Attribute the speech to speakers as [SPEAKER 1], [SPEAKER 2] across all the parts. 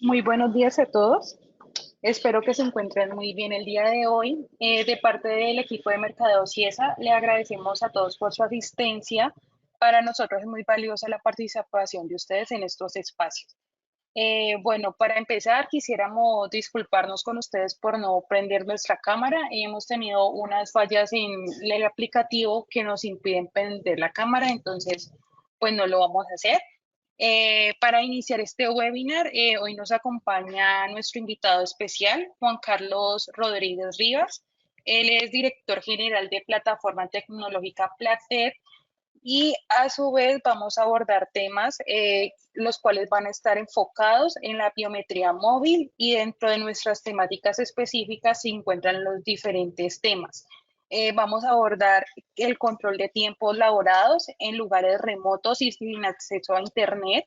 [SPEAKER 1] Muy buenos días a todos. Espero que se encuentren muy bien el día de hoy. De parte del equipo de Mercadeo Ciesa, le agradecemos a todos por su asistencia. Para nosotros es muy valiosa la participación de ustedes en estos espacios. Bueno, para empezar, quisiéramos disculparnos con ustedes por no prender nuestra cámara. Hemos tenido unas fallas en el aplicativo que nos impiden prender la cámara, entonces, pues no lo vamos a hacer. Para iniciar este webinar, hoy nos acompaña nuestro invitado especial, Juan Carlos Rodríguez Rivas. Él es director general de Plataforma Tecnológica Plated y a su vez vamos a abordar temas los cuales van a estar enfocados en la biometría móvil y dentro de nuestras temáticas específicas se encuentran los diferentes temas. Vamos a abordar el control de tiempos laborados en lugares remotos y sin acceso a Internet,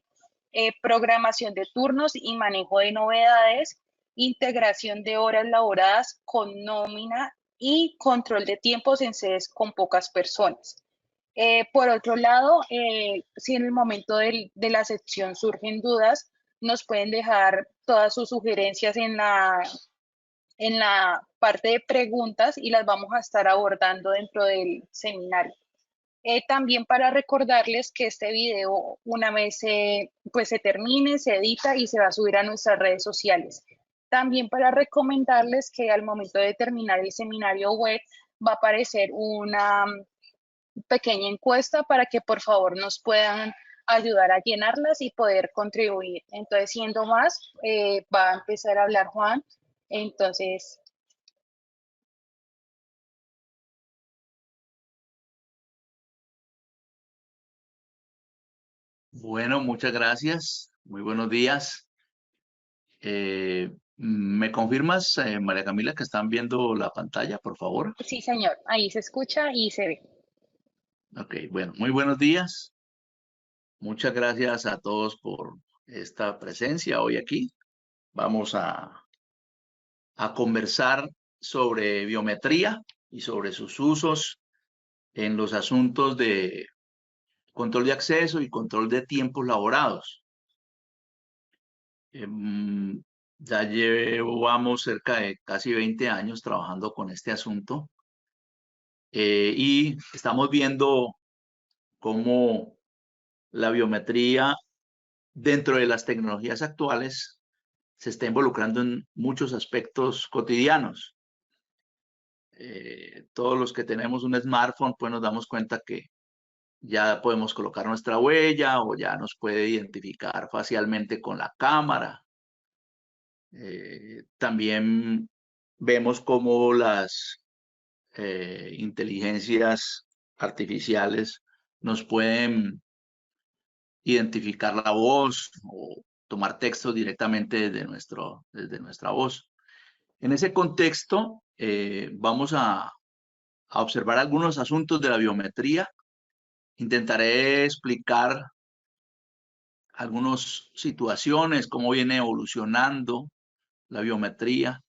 [SPEAKER 1] programación de turnos y manejo de novedades, integración de horas laboradas con nómina y control de tiempos en sedes con pocas personas. Por otro lado, si en el momento de la sección surgen dudas, nos pueden dejar todas sus sugerencias en la parte de preguntas y las vamos a estar abordando dentro del seminario. También para recordarles que este video una vez pues se termine, se edita y se va a subir a nuestras redes sociales. También para recomendarles que al momento de terminar el seminario web va a aparecer una pequeña encuesta para que por favor nos puedan ayudar a llenarlas y poder contribuir. Entonces, siendo más, va a empezar a hablar Juan. Entonces,
[SPEAKER 2] Bueno, muchas gracias. Muy buenos días. ¿Me confirmas, María Camila, que están viendo la pantalla, por favor?
[SPEAKER 1] sí, señor, ahí se escucha y se ve.
[SPEAKER 2] Ok, bueno, muy buenos días. Muchas gracias a todos por esta presencia hoy aquí. Vamos a conversar sobre biometría y sobre sus usos en los asuntos de control de acceso y control de tiempos laborados. Em, ya llevamos cerca de casi 20 años trabajando con este asunto y estamos viendo cómo la biometría dentro de las tecnologías actuales se está involucrando en muchos aspectos cotidianos. Todos los que tenemos un smartphone, pues nos damos cuenta que ya podemos colocar nuestra huella o ya nos puede identificar facialmente con la cámara. También vemos cómo las inteligencias artificiales nos pueden identificar la voz o tomar textos directamente desde nuestra voz. En ese contexto, vamos a observar algunos asuntos de la biometría. Intentaré explicar algunas situaciones, cómo viene evolucionando la biometría,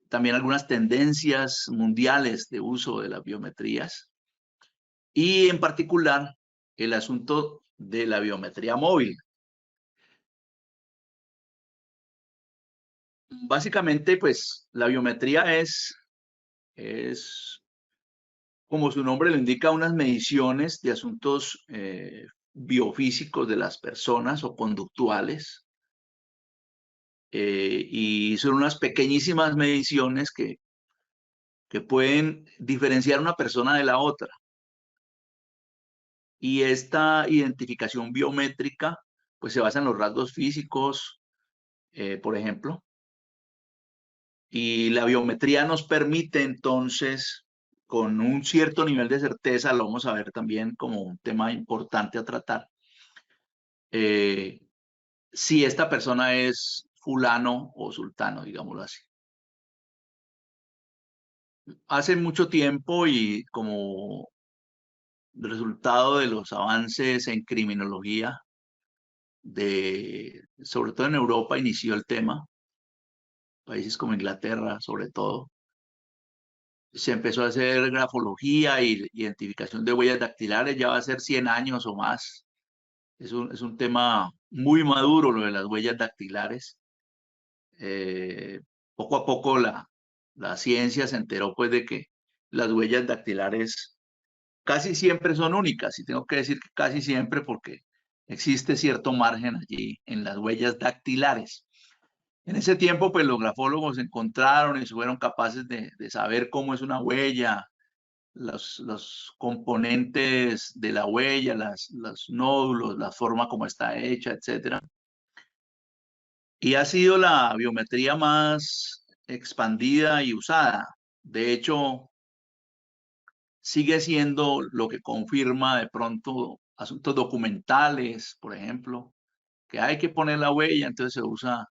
[SPEAKER 2] también algunas tendencias mundiales de uso de las biometrías y en particular el asunto de la biometría móvil. Básicamente, pues la biometría es, como su nombre lo indica, unas mediciones de asuntos biofísicos de las personas o conductuales. Y son unas pequeñísimas mediciones que pueden diferenciar una persona de la otra. Y esta identificación biométrica pues se basa en los rasgos físicos, por ejemplo, y la biometría nos permite entonces, con un cierto nivel de certeza, lo vamos a ver también como un tema importante a tratar, si esta persona es fulano o sultano, digámoslo así. Hace mucho tiempo y como resultado de los avances en criminología, sobre todo en Europa, inició el tema, países como Inglaterra sobre todo, se empezó a hacer grafología y identificación de huellas dactilares, ya va a ser 100 años o más. Es un tema muy maduro lo de las huellas dactilares. poco a poco la ciencia se enteró pues de que las huellas dactilares casi siempre son únicas, y tengo que decir que casi siempre porque existe cierto margen allí en las huellas dactilares. En ese tiempo, pues los grafólogos encontraron y fueron capaces de saber cómo es una huella, los componentes de la huella, los nódulos, la forma como está hecha, etcétera. Y ha sido la biometría más expandida y usada. De hecho, sigue siendo lo que confirma de pronto asuntos documentales, por ejemplo, que hay que poner la huella, entonces se usa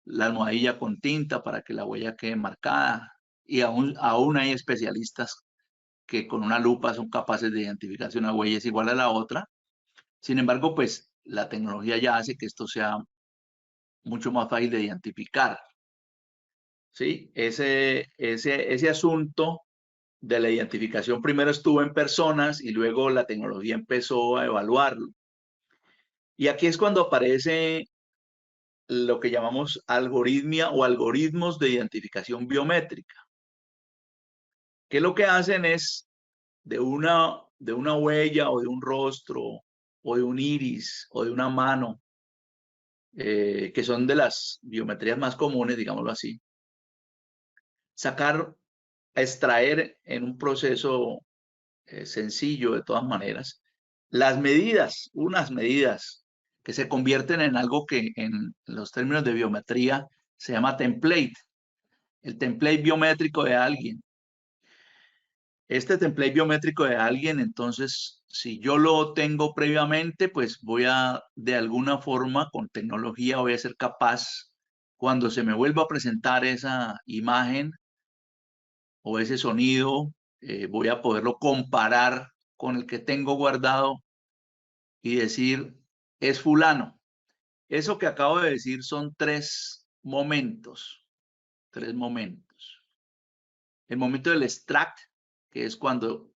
[SPEAKER 2] la almohadilla con tinta para que la huella quede marcada. Y aún hay especialistas que con una lupa son capaces de identificar si una huella es igual a la otra. Sin embargo, pues la tecnología ya hace que esto sea mucho más fácil de identificar. ¿Sí? Ese asunto de la identificación primero estuvo en personas y luego la tecnología empezó a evaluarlo. Y aquí es cuando aparece lo que llamamos algoritmia o algoritmos de identificación biométrica, que lo que hacen es de una huella o de un rostro o de un iris o de una mano, que son de las biometrías más comunes, digámoslo así, sacar, extraer en un proceso sencillo de todas maneras, las medidas, unas medidas que se convierten en algo que en los términos de biometría se llama template, el template biométrico de alguien. Este template biométrico de alguien, entonces, si yo lo tengo previamente, pues voy a, de alguna forma, con tecnología, voy a ser capaz, cuando se me vuelva a presentar esa imagen o ese sonido, voy a poderlo comparar con el que tengo guardado y decir, es fulano. Eso que acabo de decir son tres momentos, tres momentos. El momento del extract, que es cuando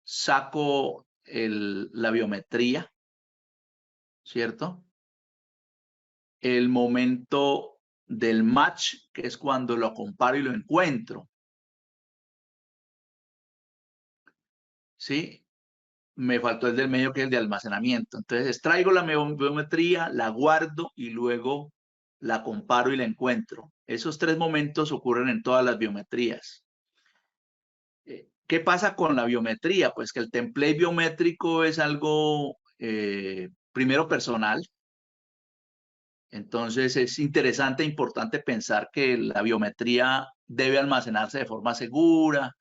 [SPEAKER 2] saco la biometría, ¿cierto? El momento del match, que es cuando lo comparo y lo encuentro, ¿sí? Me faltó el del medio, que es el de almacenamiento. Entonces, extraigo la biometría, la guardo y luego la comparo y la encuentro. Esos tres momentos ocurren en todas las biometrías. ¿Qué pasa con la biometría? Pues que el template biométrico es algo, primero, personal. Entonces, es interesante e importante pensar que la biometría debe almacenarse de forma segura.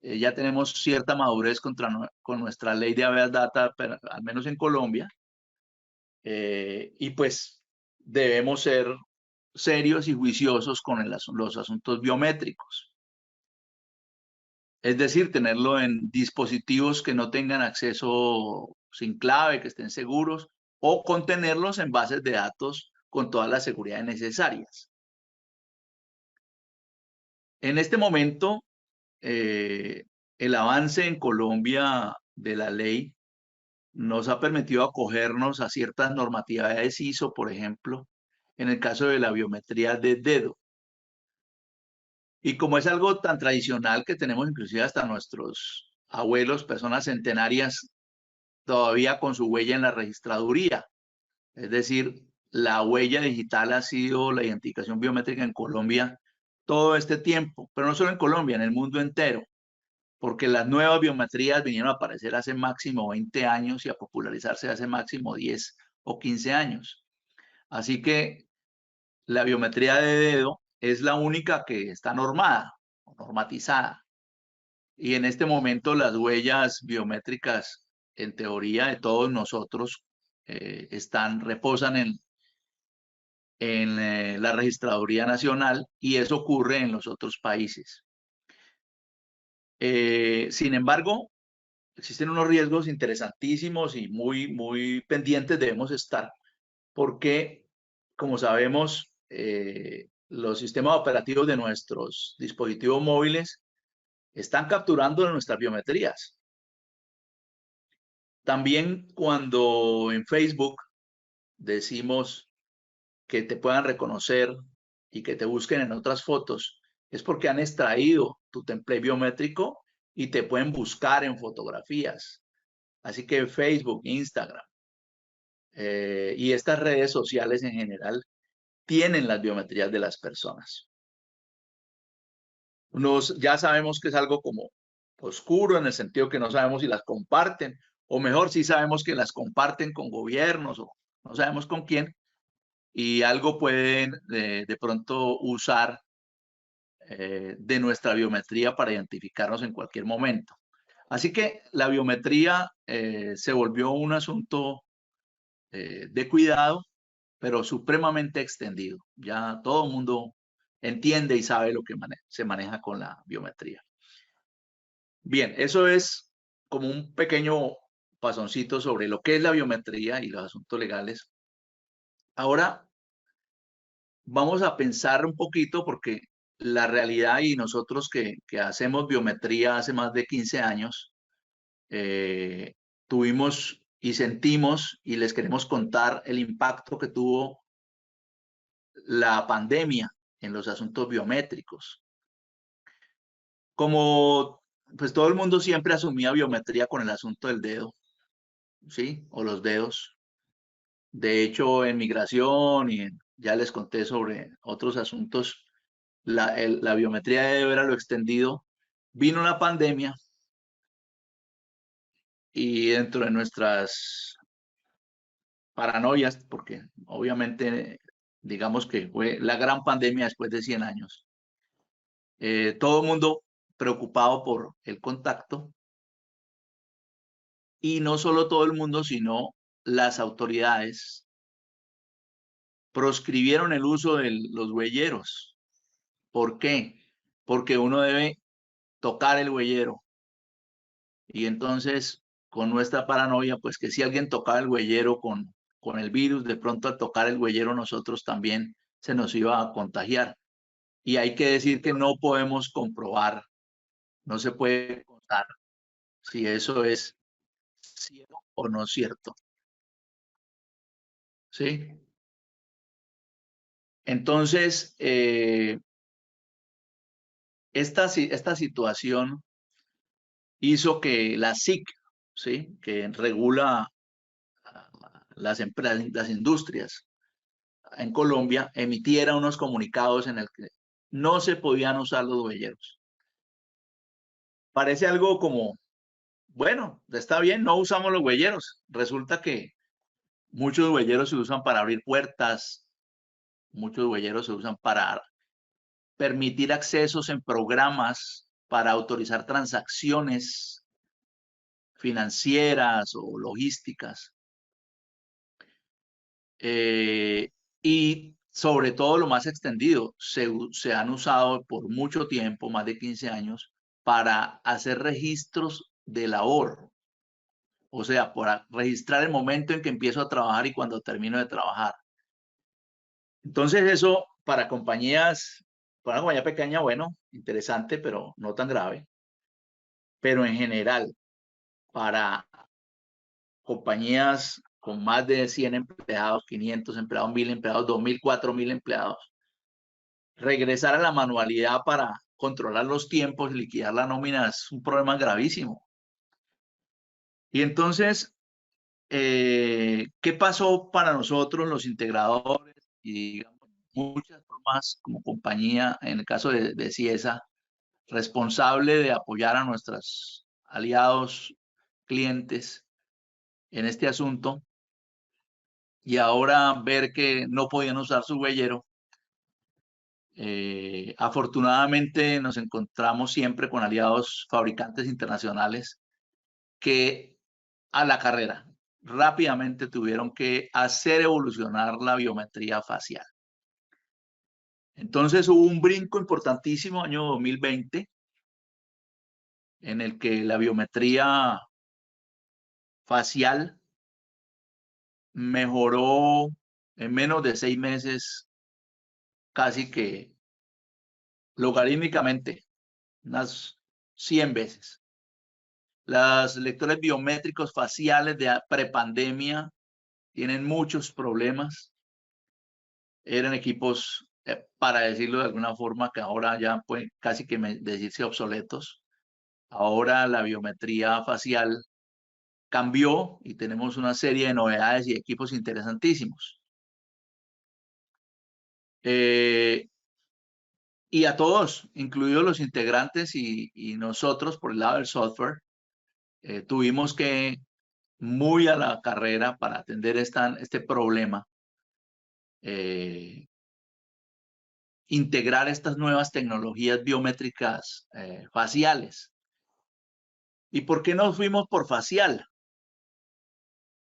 [SPEAKER 2] Ya tenemos cierta madurez con nuestra ley de habeas data, al menos en Colombia, y pues debemos ser serios y juiciosos con los asuntos biométricos. Es decir, tenerlo en dispositivos que no tengan acceso sin clave, que estén seguros, o contenerlos en bases de datos con todas las seguridades necesarias. En este momento, el avance en Colombia de la ley nos ha permitido acogernos a ciertas normatividades ISO, por ejemplo, en el caso de la biometría de dedo. Y como es algo tan tradicional que tenemos inclusive hasta nuestros abuelos, personas centenarias, todavía con su huella en la registraduría. Es decir, la huella digital ha sido la identificación biométrica en Colombia todo este tiempo, pero no solo en Colombia, en el mundo entero, porque las nuevas biometrías vinieron a aparecer hace máximo 20 años y a popularizarse hace máximo 10 o 15 años. Así que la biometría de dedo es la única que está normada, normatizada. Y en este momento las huellas biométricas, en teoría, de todos nosotros, reposan en la Registraduría Nacional, y eso ocurre en los otros países. Sin embargo, existen unos riesgos interesantísimos y muy pendientes debemos estar, porque, como sabemos, los sistemas operativos de nuestros dispositivos móviles están capturando nuestras biometrías. También cuando en Facebook decimos que te puedan reconocer y que te busquen en otras fotos, es porque han extraído tu template biométrico y te pueden buscar en fotografías. Así que Facebook, Instagram y estas redes sociales en general tienen las biometrías de las personas. Ya sabemos que es algo como oscuro en el sentido que no sabemos si las comparten, o mejor, si sabemos que las comparten con gobiernos o no sabemos con quién, y algo pueden de pronto usar de nuestra biometría para identificarnos en cualquier momento. Así que la biometría se volvió un asunto de cuidado, pero supremamente extendido. Ya todo el mundo entiende y sabe lo que se maneja con la biometría. Bien, eso es como un pequeño pasoncito sobre lo que es la biometría y los asuntos legales. Ahora vamos a pensar un poquito porque la realidad y nosotros que hacemos biometría hace más de 15 años, tuvimos y sentimos y les queremos contar el impacto que tuvo la pandemia en los asuntos biométricos. Como pues todo el mundo siempre asumía biometría con el asunto del dedo, ¿sí? O los dedos. De hecho, en migración y ya les conté sobre otros asuntos, la biometría de dedo era lo extendido. Vino una pandemia y dentro de nuestras paranoias, porque obviamente digamos que fue la gran pandemia después de 100 años, todo el mundo preocupado por el contacto y no solo todo el mundo, sino las autoridades proscribieron el uso de los huelleros. ¿Por qué? Porque uno debe tocar el huellero. Y entonces, con nuestra paranoia, pues que si alguien tocaba el huellero con el virus, de pronto al tocar el huellero nosotros también se nos iba a contagiar. Y hay que decir que no podemos comprobar, no se puede contar si eso es cierto o no cierto. ¿Sí? Entonces, esta situación hizo que la SIC, ¿sí? Que regula las empresas, las industrias en Colombia, emitiera unos comunicados en el que no se podían usar los huelleros. Parece algo como, bueno, está bien, no usamos los huelleros. Resulta que muchos huelleros se usan para abrir puertas, muchos huelleros se usan para permitir accesos en programas, para autorizar transacciones financieras o logísticas. Y sobre todo lo más extendido, se han usado por mucho tiempo, más de 15 años, para hacer registros de labor. O sea, para registrar el momento en que empiezo a trabajar y cuando termino de trabajar. Entonces eso para para una compañía pequeña, bueno, interesante, pero no tan grave. Pero en general, para compañías con más de 100 empleados, 500 empleados, 1000 empleados, 2000, 4000 empleados, regresar a la manualidad para controlar los tiempos y liquidar la nómina es un problema gravísimo. Y entonces, ¿qué pasó para nosotros los integradores y digamos, muchas más como compañía, en el caso de Ciesa, responsable de apoyar a nuestros aliados, clientes en este asunto y ahora ver que no podían usar su huellero? Afortunadamente nos encontramos siempre con aliados fabricantes internacionales que a la carrera rápidamente tuvieron que hacer evolucionar la biometría facial. Entonces hubo un brinco importantísimo año 2020 en el que la biometría facial mejoró en menos de 6 meses casi que logarítmicamente, unas 100 veces. Los lectores biométricos faciales de prepandemia tienen muchos problemas. eran equipos, para decirlo de alguna forma, que ahora ya pueden casi que decirse obsoletos. Ahora la biometría facial cambió y tenemos una serie de novedades y equipos interesantísimos. Y a todos, incluidos los integrantes y nosotros por el lado del software, tuvimos que, muy a la carrera para atender este problema, integrar estas nuevas tecnologías biométricas faciales. ¿Y por qué nos fuimos por facial?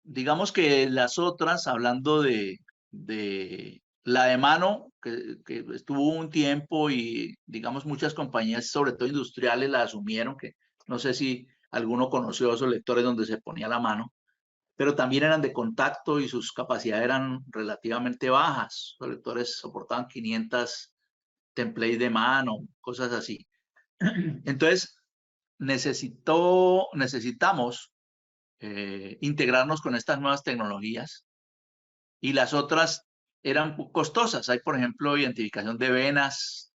[SPEAKER 2] Digamos que las otras, hablando de la de mano, que estuvo un tiempo y digamos muchas compañías, sobre todo industriales, la asumieron, que no sé si alguno conoció esos lectores donde se ponía la mano, pero también eran de contacto y sus capacidades eran relativamente bajas. Los lectores soportaban 500 templates de mano, cosas así. Entonces, necesitamos integrarnos con estas nuevas tecnologías, y las otras eran costosas. Hay, por ejemplo, identificación de venas,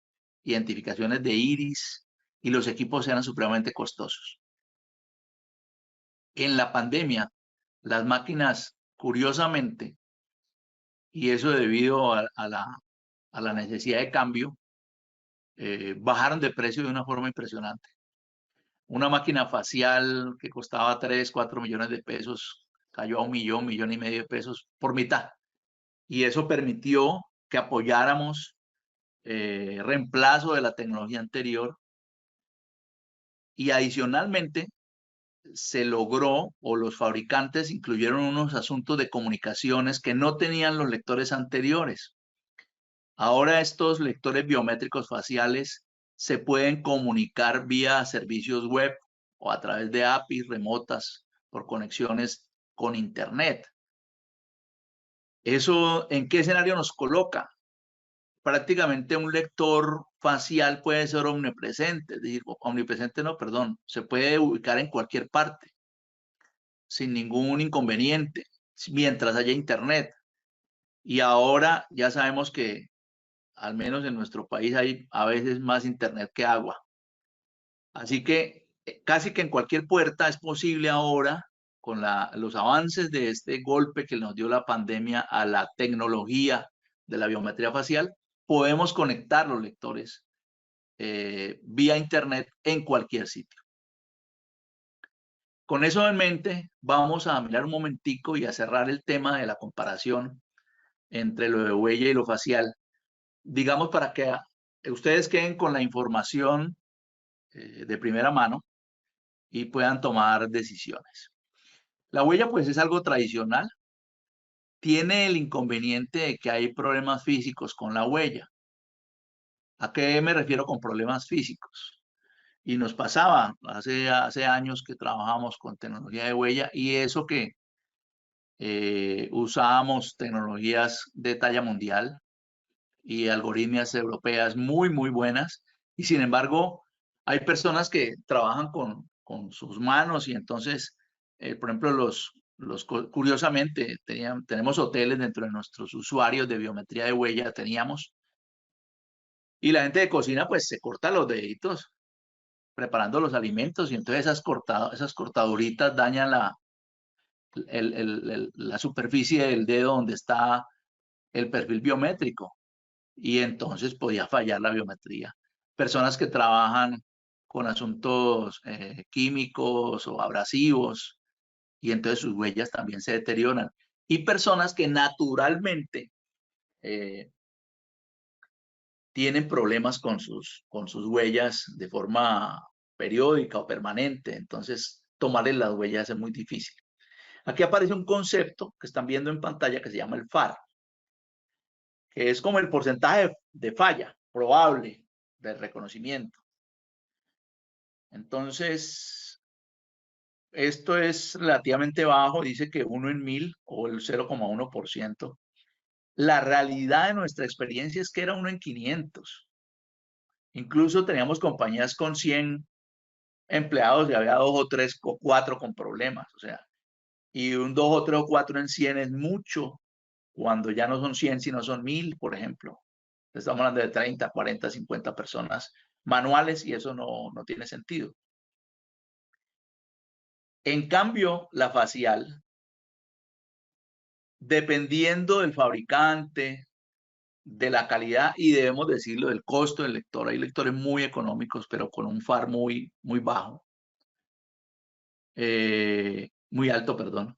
[SPEAKER 2] identificaciones de iris, y los equipos eran supremamente costosos. En la pandemia, las máquinas, curiosamente, y eso debido a la necesidad de cambio, bajaron de precio de una forma impresionante. Una máquina facial que costaba 3, 4 millones de pesos cayó a 1 millón, 1,5 millones de pesos por mitad. Y eso permitió que apoyáramos reemplazo de la tecnología anterior, y adicionalmente se logró, o los fabricantes incluyeron unos asuntos de comunicaciones que no tenían los lectores anteriores. Ahora estos lectores biométricos faciales se pueden comunicar vía servicios web o a través de APIs remotas por conexiones con Internet. ¿Eso en qué escenario nos coloca? Prácticamente un lector facial puede ser omnipresente, es decir, omnipresente no, perdón, se puede ubicar en cualquier parte sin ningún inconveniente, mientras haya Internet. Y ahora ya sabemos que al menos en nuestro país hay a veces más Internet que agua. Así que casi que en cualquier puerta es posible ahora, con los avances de este golpe que nos dio la pandemia a la tecnología de la biometría facial, podemos conectar los lectores vía Internet en cualquier sitio. Con eso en mente, vamos a mirar un momentico y a cerrar el tema de la comparación entre lo de huella y lo facial, digamos, para que ustedes queden con la información de primera mano y puedan tomar decisiones. La huella, pues, es algo tradicional. Tiene el inconveniente de que hay problemas físicos con la huella. ¿A qué me refiero con problemas físicos? Y nos pasaba hace años que trabajamos con tecnología de huella, y eso que usábamos tecnologías de talla mundial y algoritmias europeas muy, muy buenas, y sin embargo hay personas que trabajan con sus manos, y entonces, por ejemplo, curiosamente, tenemos hoteles dentro de nuestros usuarios de biometría de huella, y la gente de cocina pues se corta los deditos preparando los alimentos, y entonces esas cortaduritas dañan la superficie del dedo donde está el perfil biométrico, y entonces podía fallar la biometría. Personas que trabajan con asuntos químicos o abrasivos, y entonces sus huellas también se deterioran. Y personas que naturalmente tienen problemas con sus huellas de forma periódica o permanente, entonces tomarles las huellas es muy difícil. Aquí aparece un concepto que están viendo en pantalla que se llama el FAR, que es como el porcentaje de falla probable del reconocimiento. Entonces, esto es relativamente bajo, dice que 1 en 1000 o el 0,1%. La realidad de nuestra experiencia es que era 1 en 500. Incluso teníamos compañías con 100 empleados y había 2 o 3 o 4 con problemas. O sea, y un 2 o 3 o 4 en 100 es mucho cuando ya no son 100, sino son 1000, por ejemplo. Estamos hablando de 30, 40, 50 personas manuales y eso no tiene sentido. En cambio, la facial, dependiendo del fabricante, de la calidad y debemos decirlo del costo del lector. Hay lectores muy económicos, pero con un FAR muy bajo, muy alto, perdón.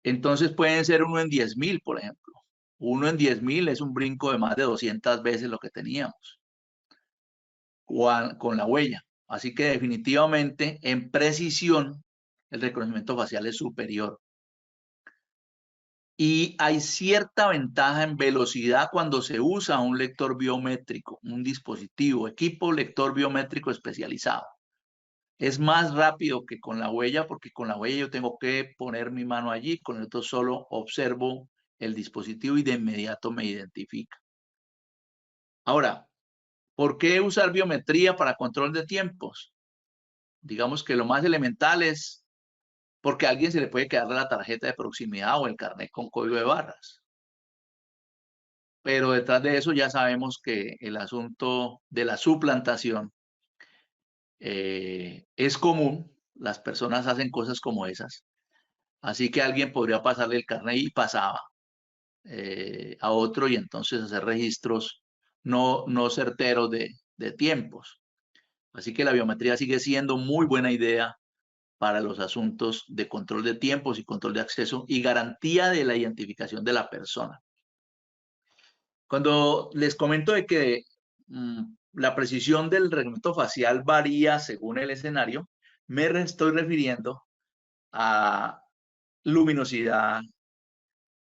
[SPEAKER 2] Entonces pueden ser uno en 10.000, por ejemplo. Uno en 10.000 es un brinco de más de 200 veces lo que teníamos con la huella. Así que definitivamente en precisión el reconocimiento facial es superior. Y hay cierta ventaja en velocidad cuando se usa un lector biométrico, un dispositivo, equipo lector biométrico especializado. Es más rápido que con la huella, porque con la huella yo tengo que poner mi mano allí, con esto solo observo el dispositivo y de inmediato me identifica. Ahora, ¿por qué usar biometría para control de tiempos? Digamos que lo más elemental es porque a alguien se le puede quedar la tarjeta de proximidad o el carnet con código de barras. Pero detrás de eso ya sabemos que el asunto de la suplantación es común. Las personas hacen cosas como esas. Así que alguien podría pasarle el carnet y pasaba a otro y entonces hacer registros no certeros de tiempos. Así que la biometría sigue siendo muy buena idea para los asuntos de control de tiempos y control de acceso y garantía de la identificación de la persona. Cuando les comento de que la precisión del reconocimiento facial varía según el escenario, me estoy refiriendo a luminosidad,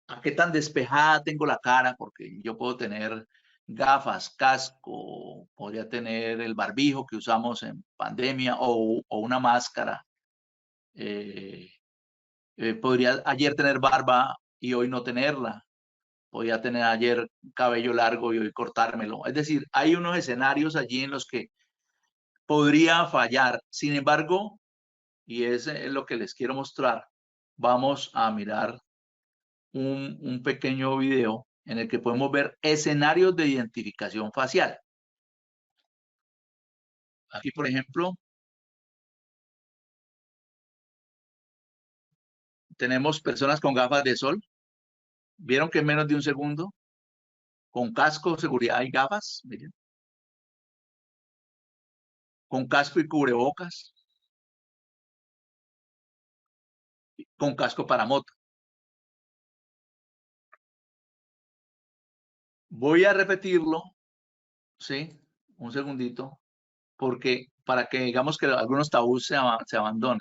[SPEAKER 2] a qué tan despejada tengo la cara, porque yo puedo tener gafas, casco, podría tener el barbijo que usamos en pandemia o una máscara. Podría ayer tener barba y hoy no tenerla. Podría tener ayer cabello largo y hoy cortármelo. Es decir, hay unos escenarios allí en los que podría fallar. Sin embargo, y es lo que les quiero mostrar, vamos a mirar un pequeño video en el que podemos ver escenarios de identificación facial. Aquí, por ejemplo, tenemos personas con gafas de sol. ¿Vieron que en menos de un segundo? Con casco, seguridad y gafas. Miren. Con casco y cubrebocas. Con casco para moto. Voy a repetirlo, ¿sí? Un segundito, porque para que digamos que algunos tabús se abandonen.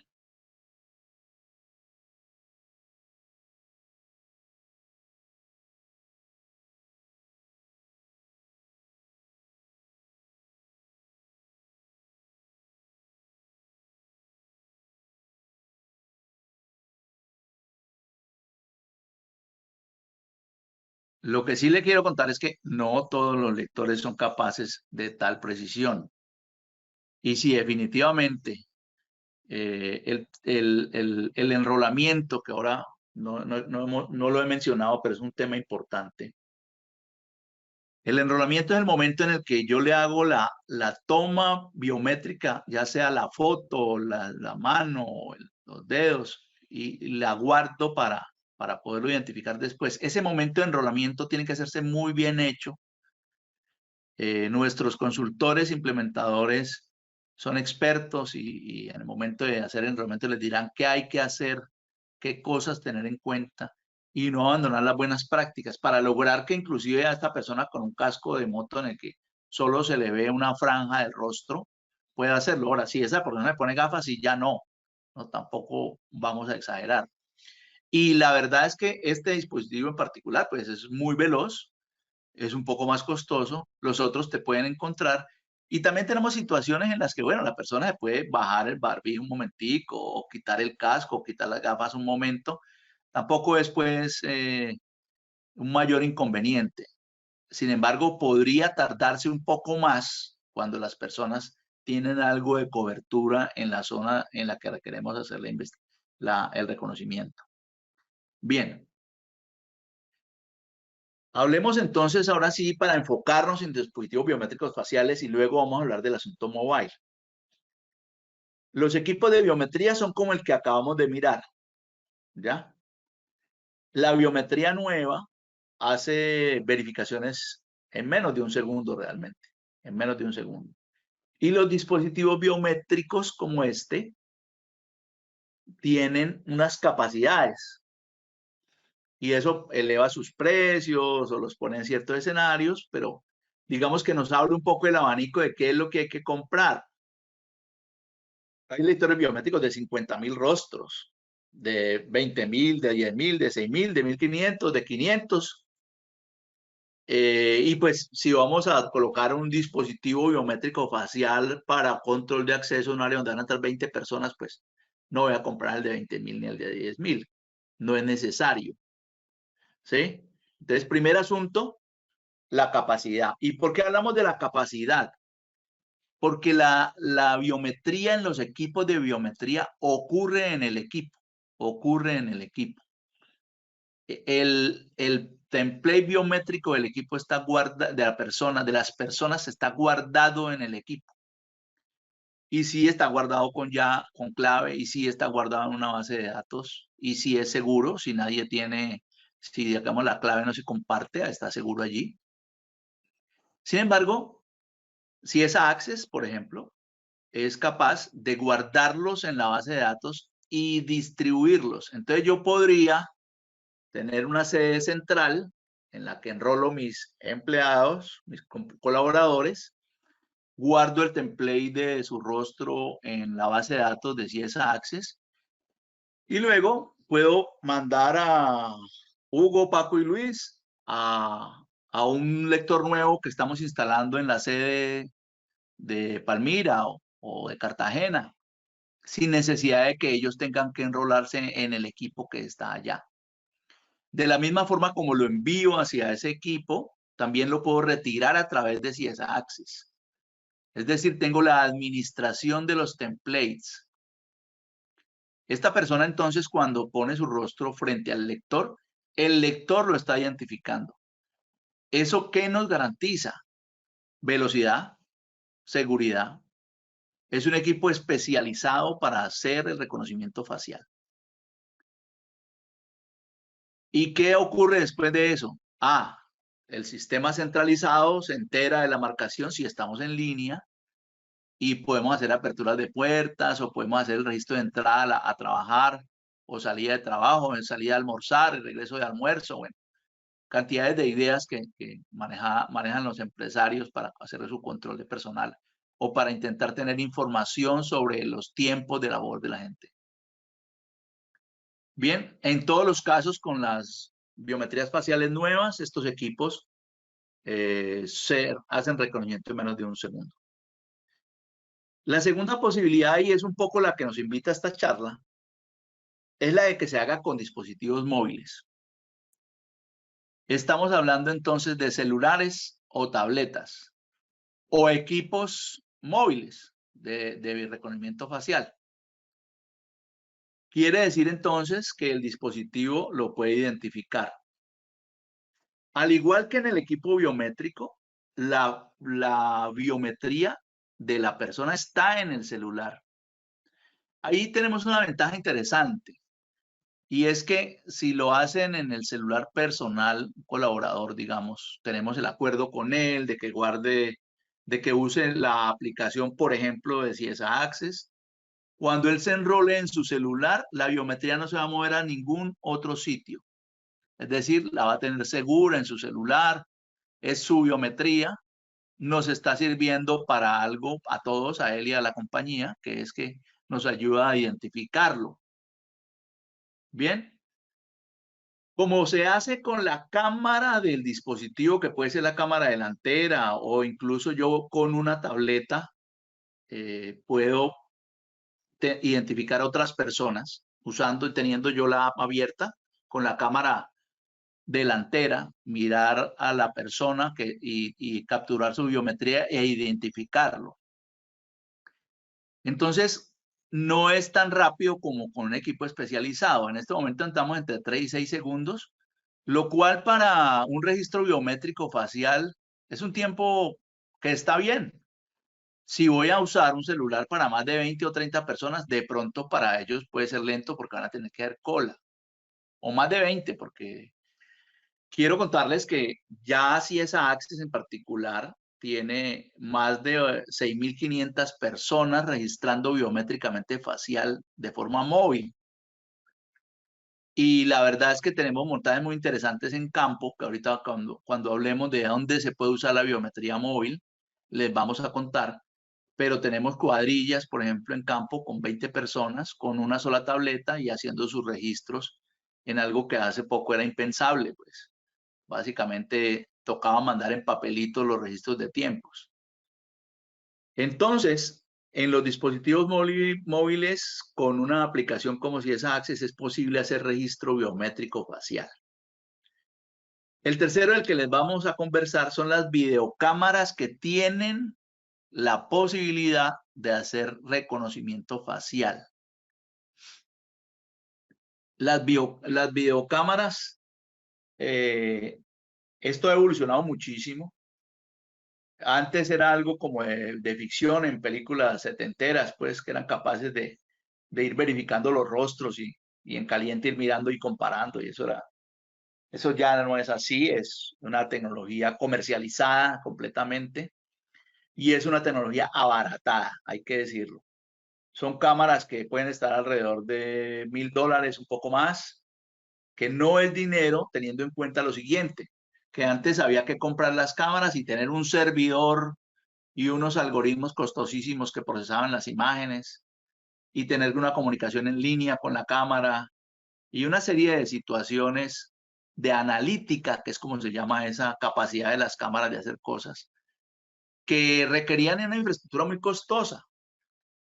[SPEAKER 2] Lo que sí le quiero contar es que no todos los lectores son capaces de tal precisión. Y si definitivamente el enrolamiento, que ahora no lo he mencionado, pero es un tema importante. El enrolamiento es el momento en el que yo le hago la toma biométrica, ya sea la foto, la mano, los dedos, y la guardo para poderlo identificar después. Ese momento de enrolamiento tiene que hacerse muy bien hecho. Nuestros consultores implementadores son expertos y en el momento de hacer el enrolamiento les dirán qué hay que hacer, qué cosas tener en cuenta y no abandonar las buenas prácticas para lograr que inclusive a esta persona con un casco de moto en el que solo se le ve una franja del rostro pueda hacerlo. Ahora, si esa persona le pone gafas y ya no, tampoco vamos a exagerar. Y la verdad es que este dispositivo en particular pues es muy veloz, es un poco más costoso, los otros te pueden encontrar. Y también tenemos situaciones en las que, bueno, la persona se puede bajar el barbijo un momentico, o quitar el casco, o quitar las gafas un momento. Tampoco es, pues, un mayor inconveniente. Sin embargo, podría tardarse un poco más cuando las personas tienen algo de cobertura en la zona en la que queremos hacer el reconocimiento. Bien, Hablemos entonces ahora sí para enfocarnos en dispositivos biométricos faciales y luego vamos a hablar del asunto mobile. Los equipos de biometría son como el que acabamos de mirar, ¿ya? La biometría nueva hace verificaciones en menos de un segundo realmente, en menos de un segundo. Y los dispositivos biométricos como este tienen unas capacidades y eso eleva sus precios o los pone en ciertos escenarios, pero digamos que nos abre un poco el abanico de qué es lo que hay que comprar. Hay lectores biométricos de 50.000 rostros, de 20.000, de 10.000, de 6.000, de 1.500, de 500. Y pues si vamos a colocar un dispositivo biométrico facial para control de acceso a un área donde van a estar 20 personas, pues no voy a comprar el de 20.000 ni el de 10.000. No es necesario. ¿Sí? Entonces, primer asunto, la capacidad. ¿Y por qué hablamos de la capacidad? Porque la biometría en los equipos de biometría ocurre en el equipo. Ocurre en el equipo. El template biométrico del equipo está guardado, de las personas está guardado en el equipo. Y sí está guardado con clave, y sí está guardado en una base de datos, y sí es seguro, si nadie tiene, si digamos la clave no se comparte, está seguro allí. Sin embargo, si es Access, por ejemplo, es capaz de guardarlos en la base de datos y distribuirlos. Entonces yo podría tener una sede central en la que enrolo mis empleados, mis colaboradores, guardo el template de su rostro en la base de datos de CIESA Access y luego puedo mandar a Hugo, Paco y Luis a un lector nuevo que estamos instalando en la sede de Palmira o de Cartagena, sin necesidad de que ellos tengan que enrolarse en el equipo que está allá. De la misma forma como lo envío hacia ese equipo, también lo puedo retirar a través de CIESA Access. Es decir, tengo la administración de los templates. Esta persona entonces cuando pone su rostro frente al lector, el lector lo está identificando. ¿Eso qué nos garantiza? Velocidad, seguridad. Es un equipo especializado para hacer el reconocimiento facial. ¿Y qué ocurre después de eso? El sistema centralizado se entera de la marcación si estamos en línea y podemos hacer aperturas de puertas o podemos hacer el registro de entrada a trabajar o salida de trabajo, salida de almorzar, el regreso de almuerzo, bueno, cantidades de ideas que manejan los empresarios para hacer su control de personal o para intentar tener información sobre los tiempos de labor de la gente. Bien, en todos los casos con las biometrías faciales nuevas, estos equipos se hacen reconocimiento en menos de un segundo. La segunda posibilidad, y es un poco la que nos invita a esta charla, es la de que se haga con dispositivos móviles. Estamos hablando entonces de celulares o tabletas o equipos móviles de reconocimiento facial. Quiere decir entonces que el dispositivo lo puede identificar. Al igual que en el equipo biométrico, la biometría de la persona está en el celular. Ahí tenemos una ventaja interesante. Y es que si lo hacen en el celular personal, un colaborador, digamos, tenemos el acuerdo con él de que guarde, de que use la aplicación, por ejemplo, de CIESA Access. Cuando él se enrole en su celular, la biometría no se va a mover a ningún otro sitio. Es decir, la va a tener segura en su celular, es su biometría, nos está sirviendo para algo a todos, a él y a la compañía, que es que nos ayuda a identificarlo. Bien. Como se hace con la cámara del dispositivo, que puede ser la cámara delantera o incluso yo con una tableta, puedo identificar a otras personas usando y teniendo yo la app abierta con la cámara delantera, mirar a la persona y capturar su biometría e identificarlo. Entonces, no es tan rápido como con un equipo especializado. En este momento estamos entre 3 y 6 segundos, lo cual para un registro biométrico facial es un tiempo que está bien. Si voy a usar un celular para más de 20 o 30 personas, de pronto para ellos puede ser lento porque van a tener que dar cola. O más de 20, porque quiero contarles que ya CIESA Access en particular tiene más de 6.500 personas registrando biométricamente facial de forma móvil. Y la verdad es que tenemos montajes muy interesantes en campo, que ahorita cuando hablemos de dónde se puede usar la biometría móvil, les vamos a contar. Pero tenemos cuadrillas, por ejemplo, en campo con 20 personas, con una sola tableta y haciendo sus registros en algo que hace poco era impensable, pues. Básicamente tocaba mandar en papelito los registros de tiempos. Entonces, en los dispositivos móviles, con una aplicación como CIESA Access, es posible hacer registro biométrico facial. El tercero del que les vamos a conversar son las videocámaras que tienen la posibilidad de hacer reconocimiento facial. Las videocámaras, esto ha evolucionado muchísimo. Antes era algo como de ficción en películas setenteras, pues, que eran capaces de ir verificando los rostros y en caliente ir mirando y comparando, y eso ya no es así, es una tecnología comercializada completamente y es una tecnología abaratada, hay que decirlo. Son cámaras que pueden estar alrededor de $1.000, un poco más, que no es dinero, teniendo en cuenta lo siguiente, que antes había que comprar las cámaras y tener un servidor y unos algoritmos costosísimos que procesaban las imágenes y tener una comunicación en línea con la cámara y una serie de situaciones de analítica, que es como se llama esa capacidad de las cámaras de hacer cosas, que requerían una infraestructura muy costosa.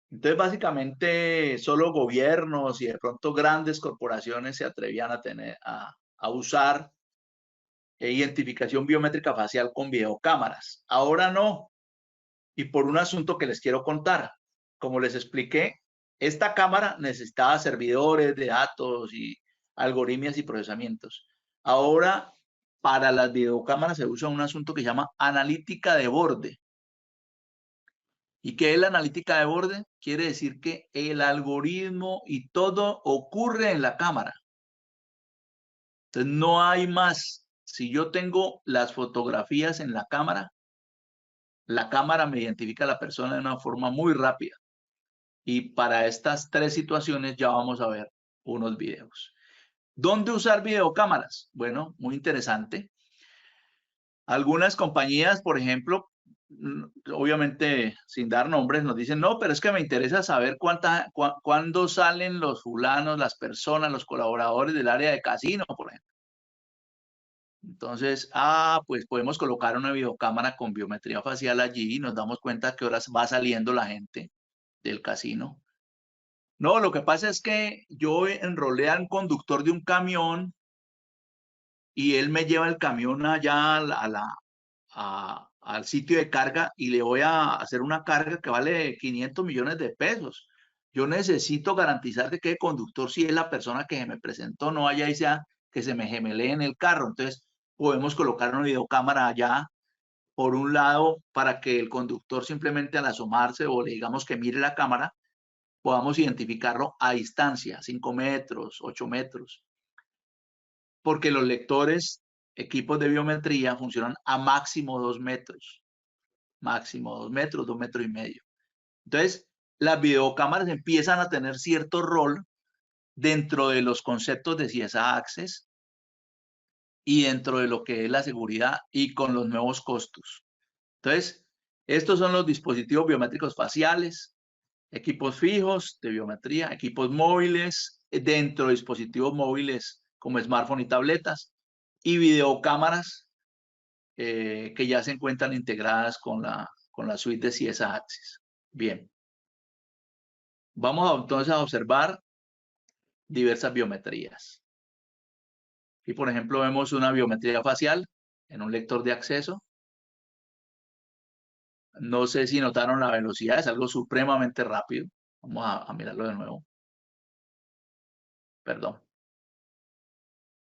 [SPEAKER 2] Entonces, básicamente, solo gobiernos y de pronto grandes corporaciones se atrevían a usar identificación biométrica facial con videocámaras. Ahora no, y por un asunto que les quiero contar. Como les expliqué, esta cámara necesitaba servidores de datos y algoritmos y procesamientos. Ahora, para las videocámaras se usa un asunto que se llama analítica de borde. ¿Y qué es la analítica de borde? Quiere decir que el algoritmo y todo ocurre en la cámara. Entonces, no hay más. Si yo tengo las fotografías en la cámara me identifica a la persona de una forma muy rápida. Y para estas tres situaciones ya vamos a ver unos videos. ¿Dónde usar videocámaras? Bueno, muy interesante. Algunas compañías, por ejemplo, obviamente sin dar nombres, nos dicen, no, pero es que me interesa saber cuándo salen los fulanos, las personas, los colaboradores del área de casino, por ejemplo. Entonces, pues podemos colocar una videocámara con biometría facial allí y nos damos cuenta a qué horas va saliendo la gente del casino. No, lo que pasa es que yo enrolé a un conductor de un camión y él me lleva el camión allá al sitio de carga y le voy a hacer una carga que vale 500 millones de pesos. Yo necesito garantizar que quede conductor si es la persona que se me presentó, no haya sea que se me gemelee en el carro. Entonces, podemos colocar una videocámara allá, por un lado, para que el conductor simplemente al asomarse o le digamos que mire la cámara, podamos identificarlo a distancia, 5 metros, 8 metros. Porque los lectores, equipos de biometría, funcionan a máximo 2 metros. Máximo 2 metros, 2 metros y medio. Entonces, las videocámaras empiezan a tener cierto rol dentro de los conceptos de CIESA Access y dentro de lo que es la seguridad y con los nuevos costos. Entonces, estos son los dispositivos biométricos faciales, equipos fijos de biometría, equipos móviles, dentro de dispositivos móviles como smartphone y tabletas, y videocámaras que ya se encuentran integradas con la suite de CIESA Access. Bien. Vamos entonces a observar diversas biometrías. Y por ejemplo vemos una biometría facial en un lector de acceso. No sé si notaron la velocidad, es algo supremamente rápido. Vamos a mirarlo de nuevo. Perdón.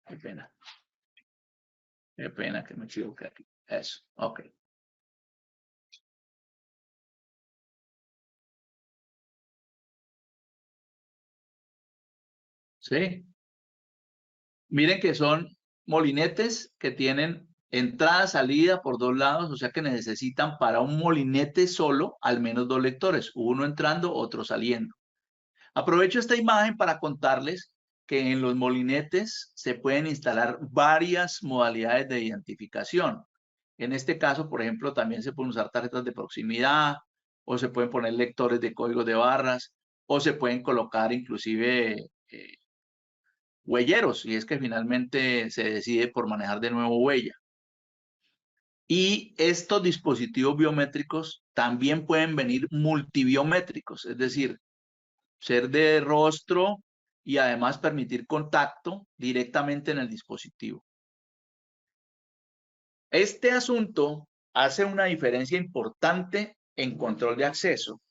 [SPEAKER 2] Qué pena. Qué pena que me equivoqué aquí. Eso, ok. ¿Sí? Miren que son molinetes que tienen entrada, salida por dos lados, o sea que necesitan para un molinete solo al menos dos lectores, uno entrando, otro saliendo. Aprovecho esta imagen para contarles que en los molinetes se pueden instalar varias modalidades de identificación. En este caso, por ejemplo, también se pueden usar tarjetas de proximidad o se pueden poner lectores de códigos de barras o se pueden colocar inclusive huelleros, y es que finalmente se decide por manejar de nuevo huella. Y estos dispositivos biométricos también pueden venir multibiométricos, es decir, ser de rostro y además permitir contacto directamente en el dispositivo. Este asunto hace una diferencia importante en control de acceso.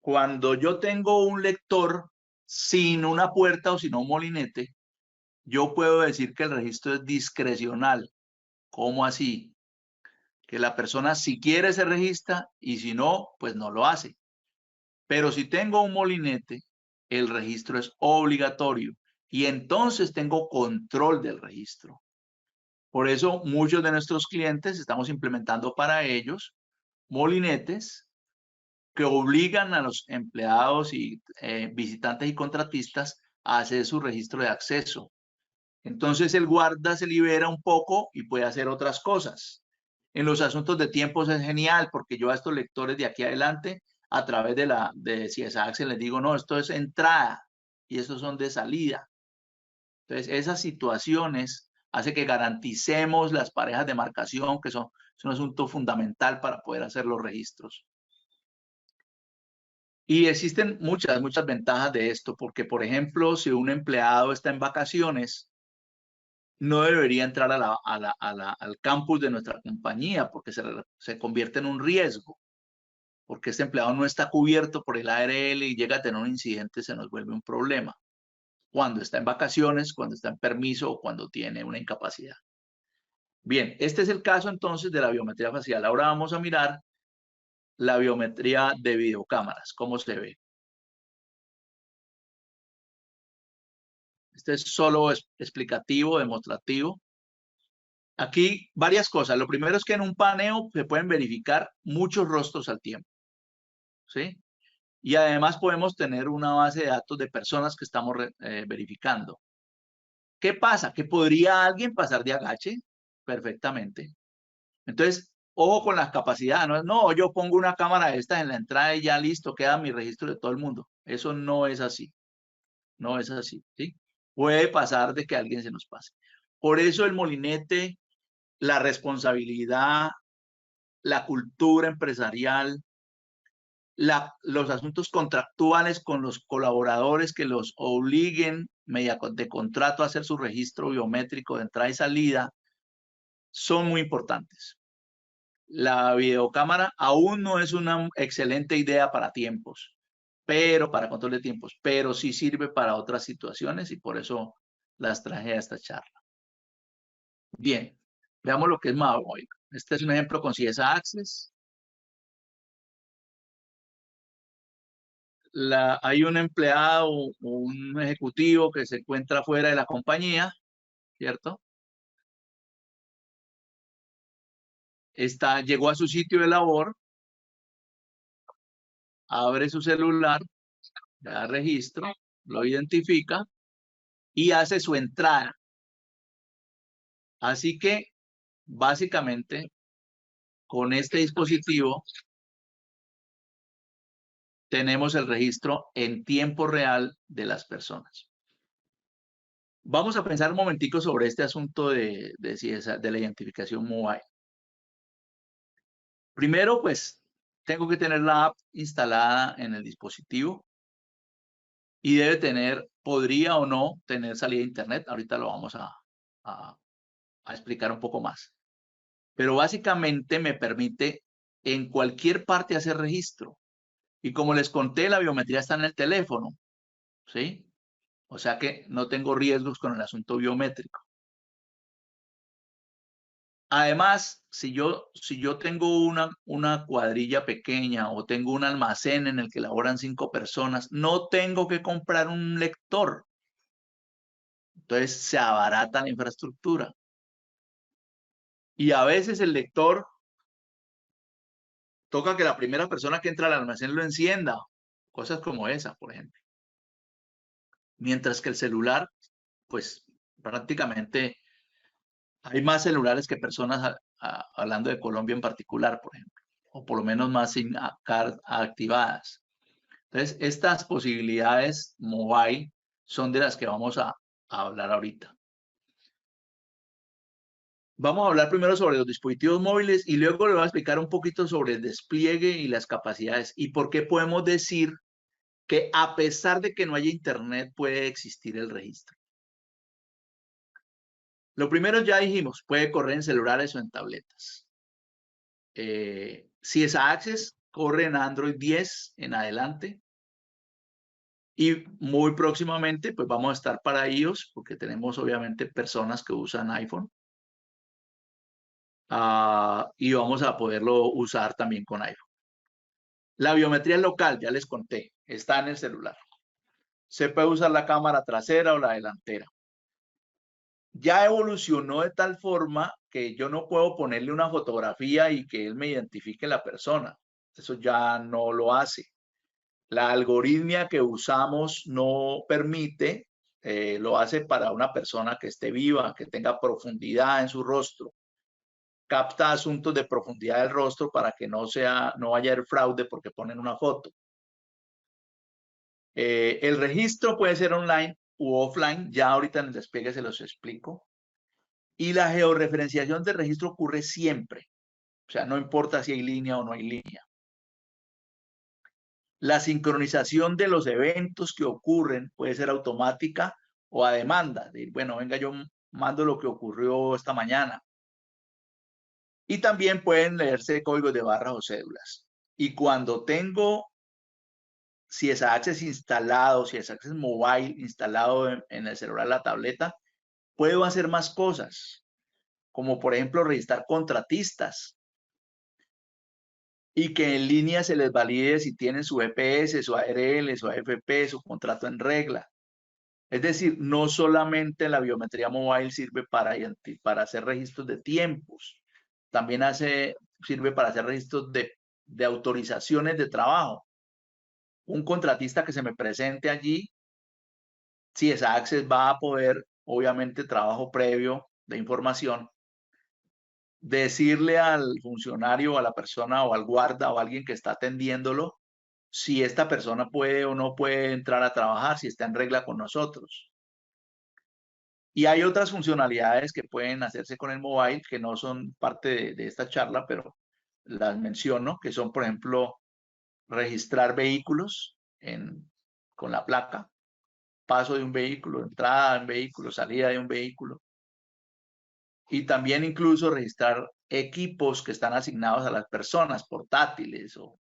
[SPEAKER 2] Cuando yo tengo un lector sin una puerta o sin un molinete, yo puedo decir que el registro es discrecional. ¿Cómo así? Que la persona si quiere se registra y si no, pues no lo hace. Pero si tengo un molinete, el registro es obligatorio y entonces tengo control del registro. Por eso muchos de nuestros clientes estamos implementando para ellos molinetes que obligan a los empleados y visitantes y contratistas a hacer su registro de acceso. Entonces el guarda se libera un poco y puede hacer otras cosas. En los asuntos de tiempos es genial porque yo a estos lectores de aquí adelante, a través de CSA Access les digo, no, esto es entrada y estos son de salida. Entonces esas situaciones hace que garanticemos las parejas de marcación, que son es un asunto fundamental para poder hacer los registros. Y existen muchas ventajas de esto, porque por ejemplo, si un empleado está en vacaciones, no debería entrar al campus de nuestra compañía porque se convierte en un riesgo, porque este empleado no está cubierto por el ARL y llega a tener un incidente, se nos vuelve un problema. Cuando está en vacaciones, cuando está en permiso o cuando tiene una incapacidad. Bien, este es el caso entonces de la biometría facial. Ahora vamos a mirar la biometría de videocámaras, cómo se ve. Este es solo explicativo, demostrativo. Aquí varias cosas. Lo primero es que en un paneo se pueden verificar muchos rostros al tiempo, ¿sí? Y además podemos tener una base de datos de personas que estamos verificando. ¿Qué pasa? Que podría alguien pasar de agache perfectamente. Entonces, ojo con las capacidades. No, yo pongo una cámara de estas en la entrada y ya listo, queda mi registro de todo el mundo. Eso no es así. No es así, ¿sí? Puede pasar de que alguien se nos pase. Por eso el molinete, la responsabilidad, la cultura empresarial, los asuntos contractuales con los colaboradores que los obliguen mediante contrato a hacer su registro biométrico de entrada y salida son muy importantes. La videocámara aún no es una excelente idea para tiempos, pero para control de tiempos, pero sí sirve para otras situaciones y por eso las traje a esta charla. Bien, veamos lo que es Mavoic. Este es un ejemplo con CSA Access. Hay un empleado o un ejecutivo que se encuentra fuera de la compañía, ¿cierto? Llegó a su sitio de labor, abre su celular, le da registro, lo identifica y hace su entrada. Así que, básicamente, con este dispositivo tenemos el registro en tiempo real de las personas. Vamos a pensar un momentico sobre este asunto de la identificación mobile. Primero, pues, tengo que tener la app instalada en el dispositivo y debe tener, podría o no tener salida de internet. Ahorita lo vamos a explicar un poco más. Pero básicamente me permite en cualquier parte hacer registro. Y como les conté, la biometría está en el teléfono, ¿sí? O sea que no tengo riesgos con el asunto biométrico. Además, si yo tengo una cuadrilla pequeña o tengo un almacén en el que laboran 5 personas, no tengo que comprar un lector. Entonces se abarata la infraestructura. Y a veces el lector toca que la primera persona que entra al almacén lo encienda. Cosas como esa, por ejemplo. Mientras que el celular, pues prácticamente hay más celulares que personas, hablando de Colombia en particular, por ejemplo, o por lo menos más SIM card activadas. Entonces, estas posibilidades mobile son de las que vamos a hablar ahorita. Vamos a hablar primero sobre los dispositivos móviles y luego le voy a explicar un poquito sobre el despliegue y las capacidades y por qué podemos decir que a pesar de que no haya internet puede existir el registro. Lo primero ya dijimos, puede correr en celulares o en tabletas. Si es Access, corre en Android 10 en adelante. Y muy próximamente, pues vamos a estar para iOS, porque tenemos obviamente personas que usan iPhone. Y vamos a poderlo usar también con iPhone. La biometría local, ya les conté, está en el celular. Se puede usar la cámara trasera o la delantera. Ya evolucionó de tal forma que yo no puedo ponerle una fotografía y que él me identifique la persona. Eso ya no lo hace. La algoritmia que usamos no permite, lo hace para una persona que esté viva, que tenga profundidad en su rostro. Capta asuntos de profundidad del rostro para que no vaya a haber fraude porque ponen una foto. El registro puede ser online u offline, ya ahorita en el despliegue se los explico. Y la georreferenciación del registro ocurre siempre. O sea, no importa si hay línea o no hay línea. La sincronización de los eventos que ocurren puede ser automática o a demanda. Bueno, venga, yo mando lo que ocurrió esta mañana. Y también pueden leerse códigos de barras o cédulas. Y cuando tengo si es Access instalado, si es Access Mobile instalado en el celular, la tableta, puedo hacer más cosas, como por ejemplo registrar contratistas y que en línea se les valide si tienen su EPS, su ARL, su AFP, su contrato en regla. Es decir, no solamente la biometría mobile sirve para hacer registros de tiempos, también sirve para hacer registros de autorizaciones de trabajo. Un contratista que se me presente allí, si esa Access va a poder, obviamente, trabajo previo de información, decirle al funcionario, a la persona o al guarda o a alguien que está atendiéndolo, si esta persona puede o no puede entrar a trabajar, si está en regla con nosotros. Y hay otras funcionalidades que pueden hacerse con el mobile que no son parte de esta charla, pero las menciono, que son, por ejemplo, registrar vehículos con la placa, paso de un vehículo, entrada de un vehículo, salida de un vehículo. Y también incluso registrar equipos que están asignados a las personas, portátiles o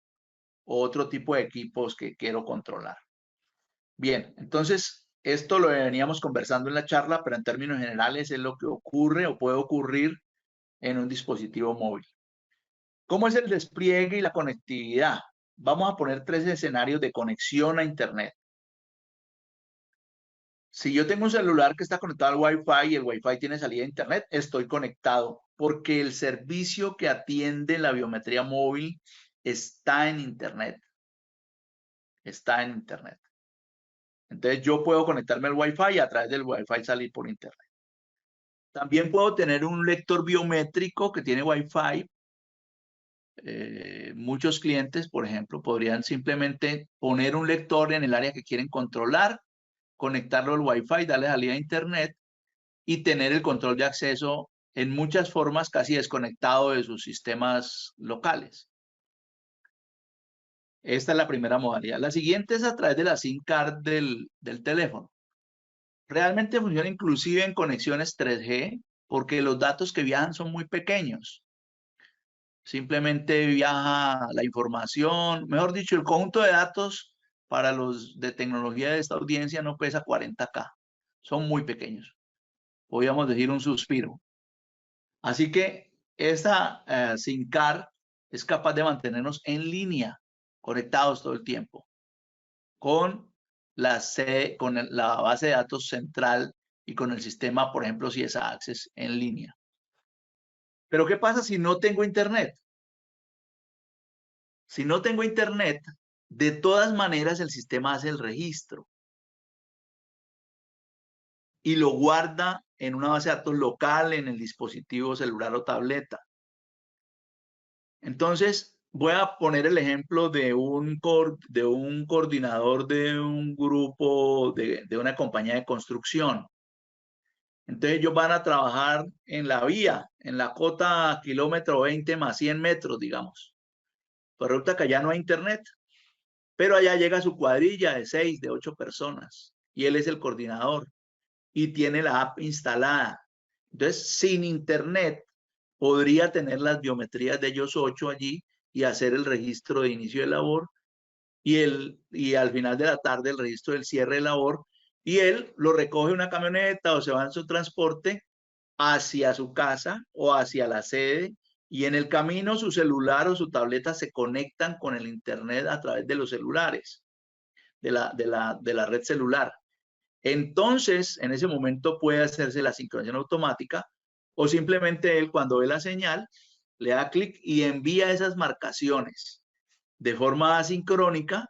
[SPEAKER 2] otro tipo de equipos que quiero controlar. Bien, entonces esto lo veníamos conversando en la charla, pero en términos generales es lo que ocurre o puede ocurrir en un dispositivo móvil. ¿Cómo es el despliegue y la conectividad? Vamos a poner 3 escenarios de conexión a Internet. Si yo tengo un celular que está conectado al Wi-Fi y el Wi-Fi tiene salida a Internet, estoy conectado porque el servicio que atiende la biometría móvil está en Internet. Está en Internet. Entonces yo puedo conectarme al Wi-Fi y a través del Wi-Fi salir por Internet. También puedo tener un lector biométrico que tiene Wi-Fi. Muchos clientes, por ejemplo, podrían simplemente poner un lector en el área que quieren controlar, conectarlo al Wi-Fi, darle salida a Internet y tener el control de acceso en muchas formas casi desconectado de sus sistemas locales. Esta es la primera modalidad. La siguiente es a través de la SIM card del teléfono. Realmente funciona inclusive en conexiones 3G porque los datos que viajan son muy pequeños. Simplemente viaja la información, mejor dicho, el conjunto de datos para los de tecnología de esta audiencia no pesa 40K. Son muy pequeños. Podríamos decir un suspiro. Así que esa SIM card es capaz de mantenernos en línea, conectados todo el tiempo, con la base de datos central y con el sistema, por ejemplo, si es Access en línea. Pero ¿qué pasa si no tengo internet? Si no tengo internet, de todas maneras el sistema hace el registro y lo guarda en una base de datos local en el dispositivo celular o tableta. Entonces, voy a poner el ejemplo de un coordinador de un grupo de una compañía de construcción. Entonces, ellos van a trabajar en la vía, en la cota kilómetro 20 más 100 metros, digamos. Pues resulta que allá no hay internet, pero allá llega su cuadrilla de 6, de 8 personas y él es el coordinador y tiene la app instalada. Entonces, sin internet, podría tener las biometrías de ellos 8 allí y hacer el registro de inicio de labor y al final de la tarde el registro del cierre de labor y él lo recoge una camioneta o se va en su transporte hacia su casa o hacia la sede y en el camino su celular o su tableta se conectan con el internet a través de los celulares, de la red celular. Entonces, en ese momento puede hacerse la sincronización automática o simplemente él cuando ve la señal le da clic y envía esas marcaciones de forma asincrónica,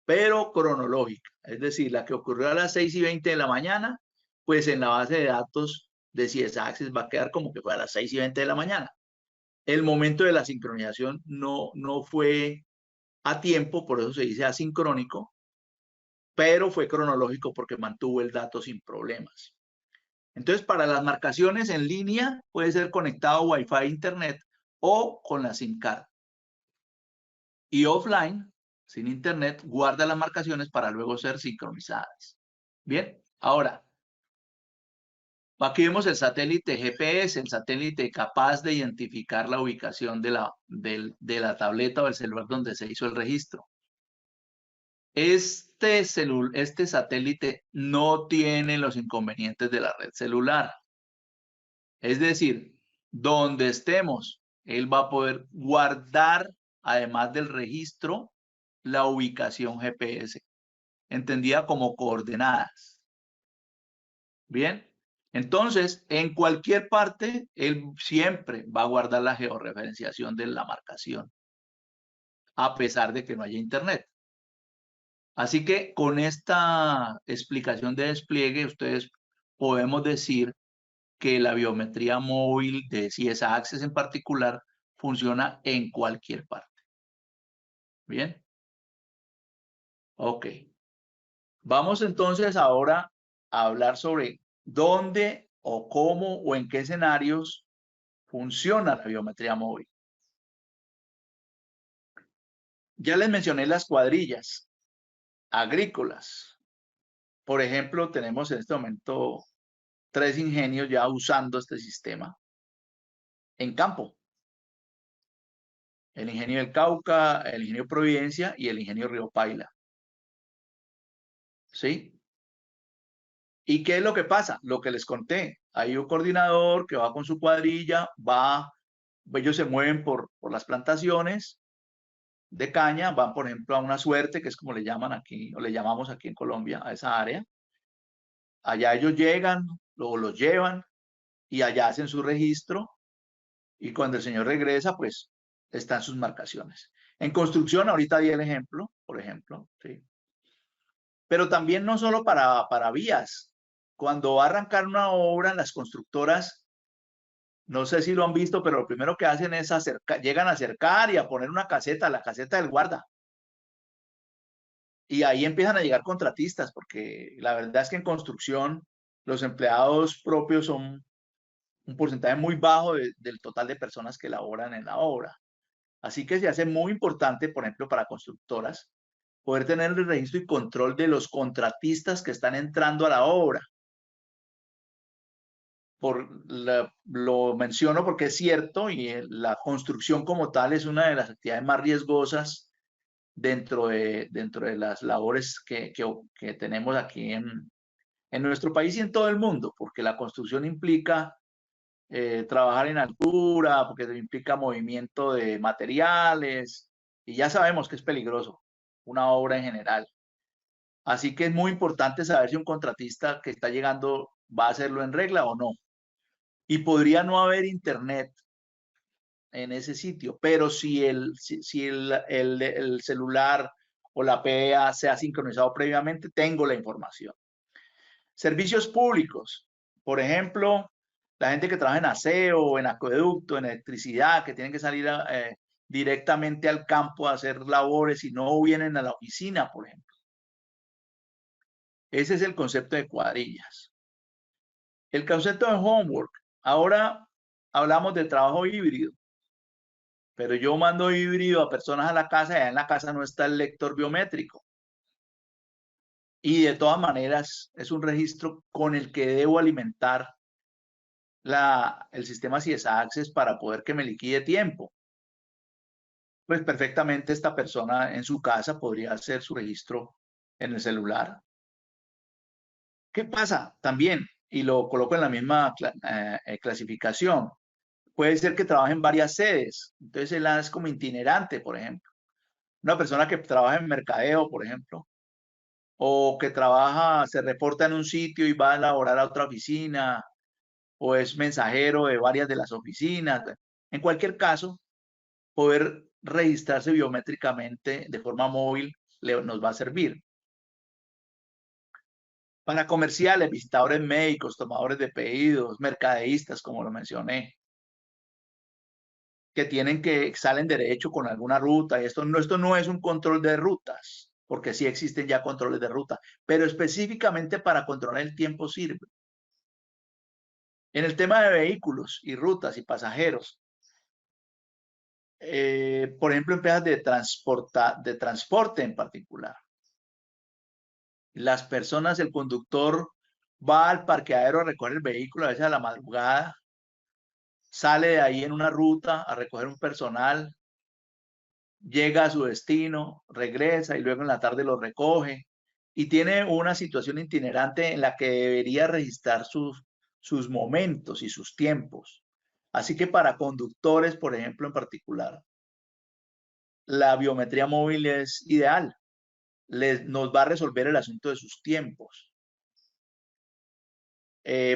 [SPEAKER 2] pero cronológica. Es decir, la que ocurrió a las 6:20 de la mañana, pues en la base de datos de CS Access va a quedar como que fue a las 6:20 de la mañana. El momento de la sincronización no fue a tiempo, por eso se dice asincrónico, pero fue cronológico porque mantuvo el dato sin problemas. Entonces, para las marcaciones en línea puede ser conectado a Wi-Fi a Internet o con la SIM card. Y offline, sin Internet, guarda las marcaciones para luego ser sincronizadas. Bien, ahora, aquí vemos el satélite GPS, el satélite capaz de identificar la ubicación de la tableta o el celular donde se hizo el registro. Este satélite no tiene los inconvenientes de la red celular. Es decir, donde estemos, él va a poder guardar, además del registro, la ubicación GPS, entendida como coordenadas. Bien, entonces, en cualquier parte, él siempre va a guardar la georreferenciación de la marcación, a pesar de que no haya internet. Así que con esta explicación de despliegue, ustedes podemos decir que la biometría móvil de CS Access en particular funciona en cualquier parte. Bien. Ok. Vamos entonces ahora a hablar sobre dónde o cómo o en qué escenarios funciona la biometría móvil. Ya les mencioné las cuadrillas agrícolas. Por ejemplo, tenemos en este momento 3 ingenios ya usando este sistema en campo. El ingenio del Cauca, el ingenio Providencia y el ingenio Río Paila. ¿Sí? ¿Y qué es lo que pasa? Lo que les conté. Hay un coordinador que va con su cuadrilla, ellos se mueven por las plantaciones de caña, van por ejemplo a una suerte, que es como le llaman aquí, o le llamamos aquí en Colombia a esa área. Allá ellos llegan, luego los llevan y allá hacen su registro y cuando el señor regresa, pues están sus marcaciones. En construcción, ahorita di el ejemplo, por ejemplo, ¿sí? Pero también no solo para vías. Cuando va a arrancar una obra, las constructoras, no sé si lo han visto, pero lo primero que hacen es llegan a acercar y a poner una caseta, la caseta del guarda. Y ahí empiezan a llegar contratistas, porque la verdad es que en construcción los empleados propios son un porcentaje muy bajo del total de personas que laboran en la obra. Así que se hace muy importante, por ejemplo, para constructoras, poder tener el registro y control de los contratistas que están entrando a la obra. Lo menciono porque es cierto y la construcción como tal es una de las actividades más riesgosas dentro de las labores que tenemos aquí en nuestro país y en todo el mundo, porque la construcción implica trabajar en altura, porque implica movimiento de materiales, y ya sabemos que es peligroso, una obra en general. Así que es muy importante saber si un contratista que está llegando va a hacerlo en regla o no. Y podría no haber internet en ese sitio, pero si el celular o la PEA se ha sincronizado previamente, tengo la información. Servicios públicos, por ejemplo, la gente que trabaja en aseo, en acueducto, en electricidad, que tienen que salir directamente al campo a hacer labores y no vienen a la oficina, por ejemplo. Ese es el concepto de cuadrillas. El concepto de homework. Ahora hablamos de trabajo híbrido, pero yo mando híbrido a personas a la casa y allá en la casa no está el lector biométrico. Y de todas maneras es un registro con el que debo alimentar el sistema CSA Access para poder que me liquide tiempo. Pues perfectamente esta persona en su casa podría hacer su registro en el celular. ¿Qué pasa? También, y lo coloco en la misma clasificación, puede ser que trabaje en varias sedes. Entonces él es como itinerante, por ejemplo. Una persona que trabaja en mercadeo, por ejemplo, o que trabaja, se reporta en un sitio y va a laborar a otra oficina, o es mensajero de varias de las oficinas. En cualquier caso, poder registrarse biométricamente de forma móvil nos va a servir. Para comerciales, visitadores médicos, tomadores de pedidos, mercadeístas, como lo mencioné, que salen derecho con alguna ruta. Y esto no es un control de rutas, porque sí existen ya controles de ruta, pero específicamente para controlar el tiempo sirve. En el tema de vehículos y rutas y pasajeros, por ejemplo, empresas de transporte en particular. Las personas, el conductor va al parqueadero a recoger el vehículo a veces a la madrugada, sale de ahí en una ruta a recoger un personal, llega a su destino, regresa y luego en la tarde lo recoge y tiene una situación itinerante en la que debería registrar sus momentos y sus tiempos. Así que para conductores, por ejemplo, en particular, la biometría móvil es ideal. Nos va a resolver el asunto de sus tiempos.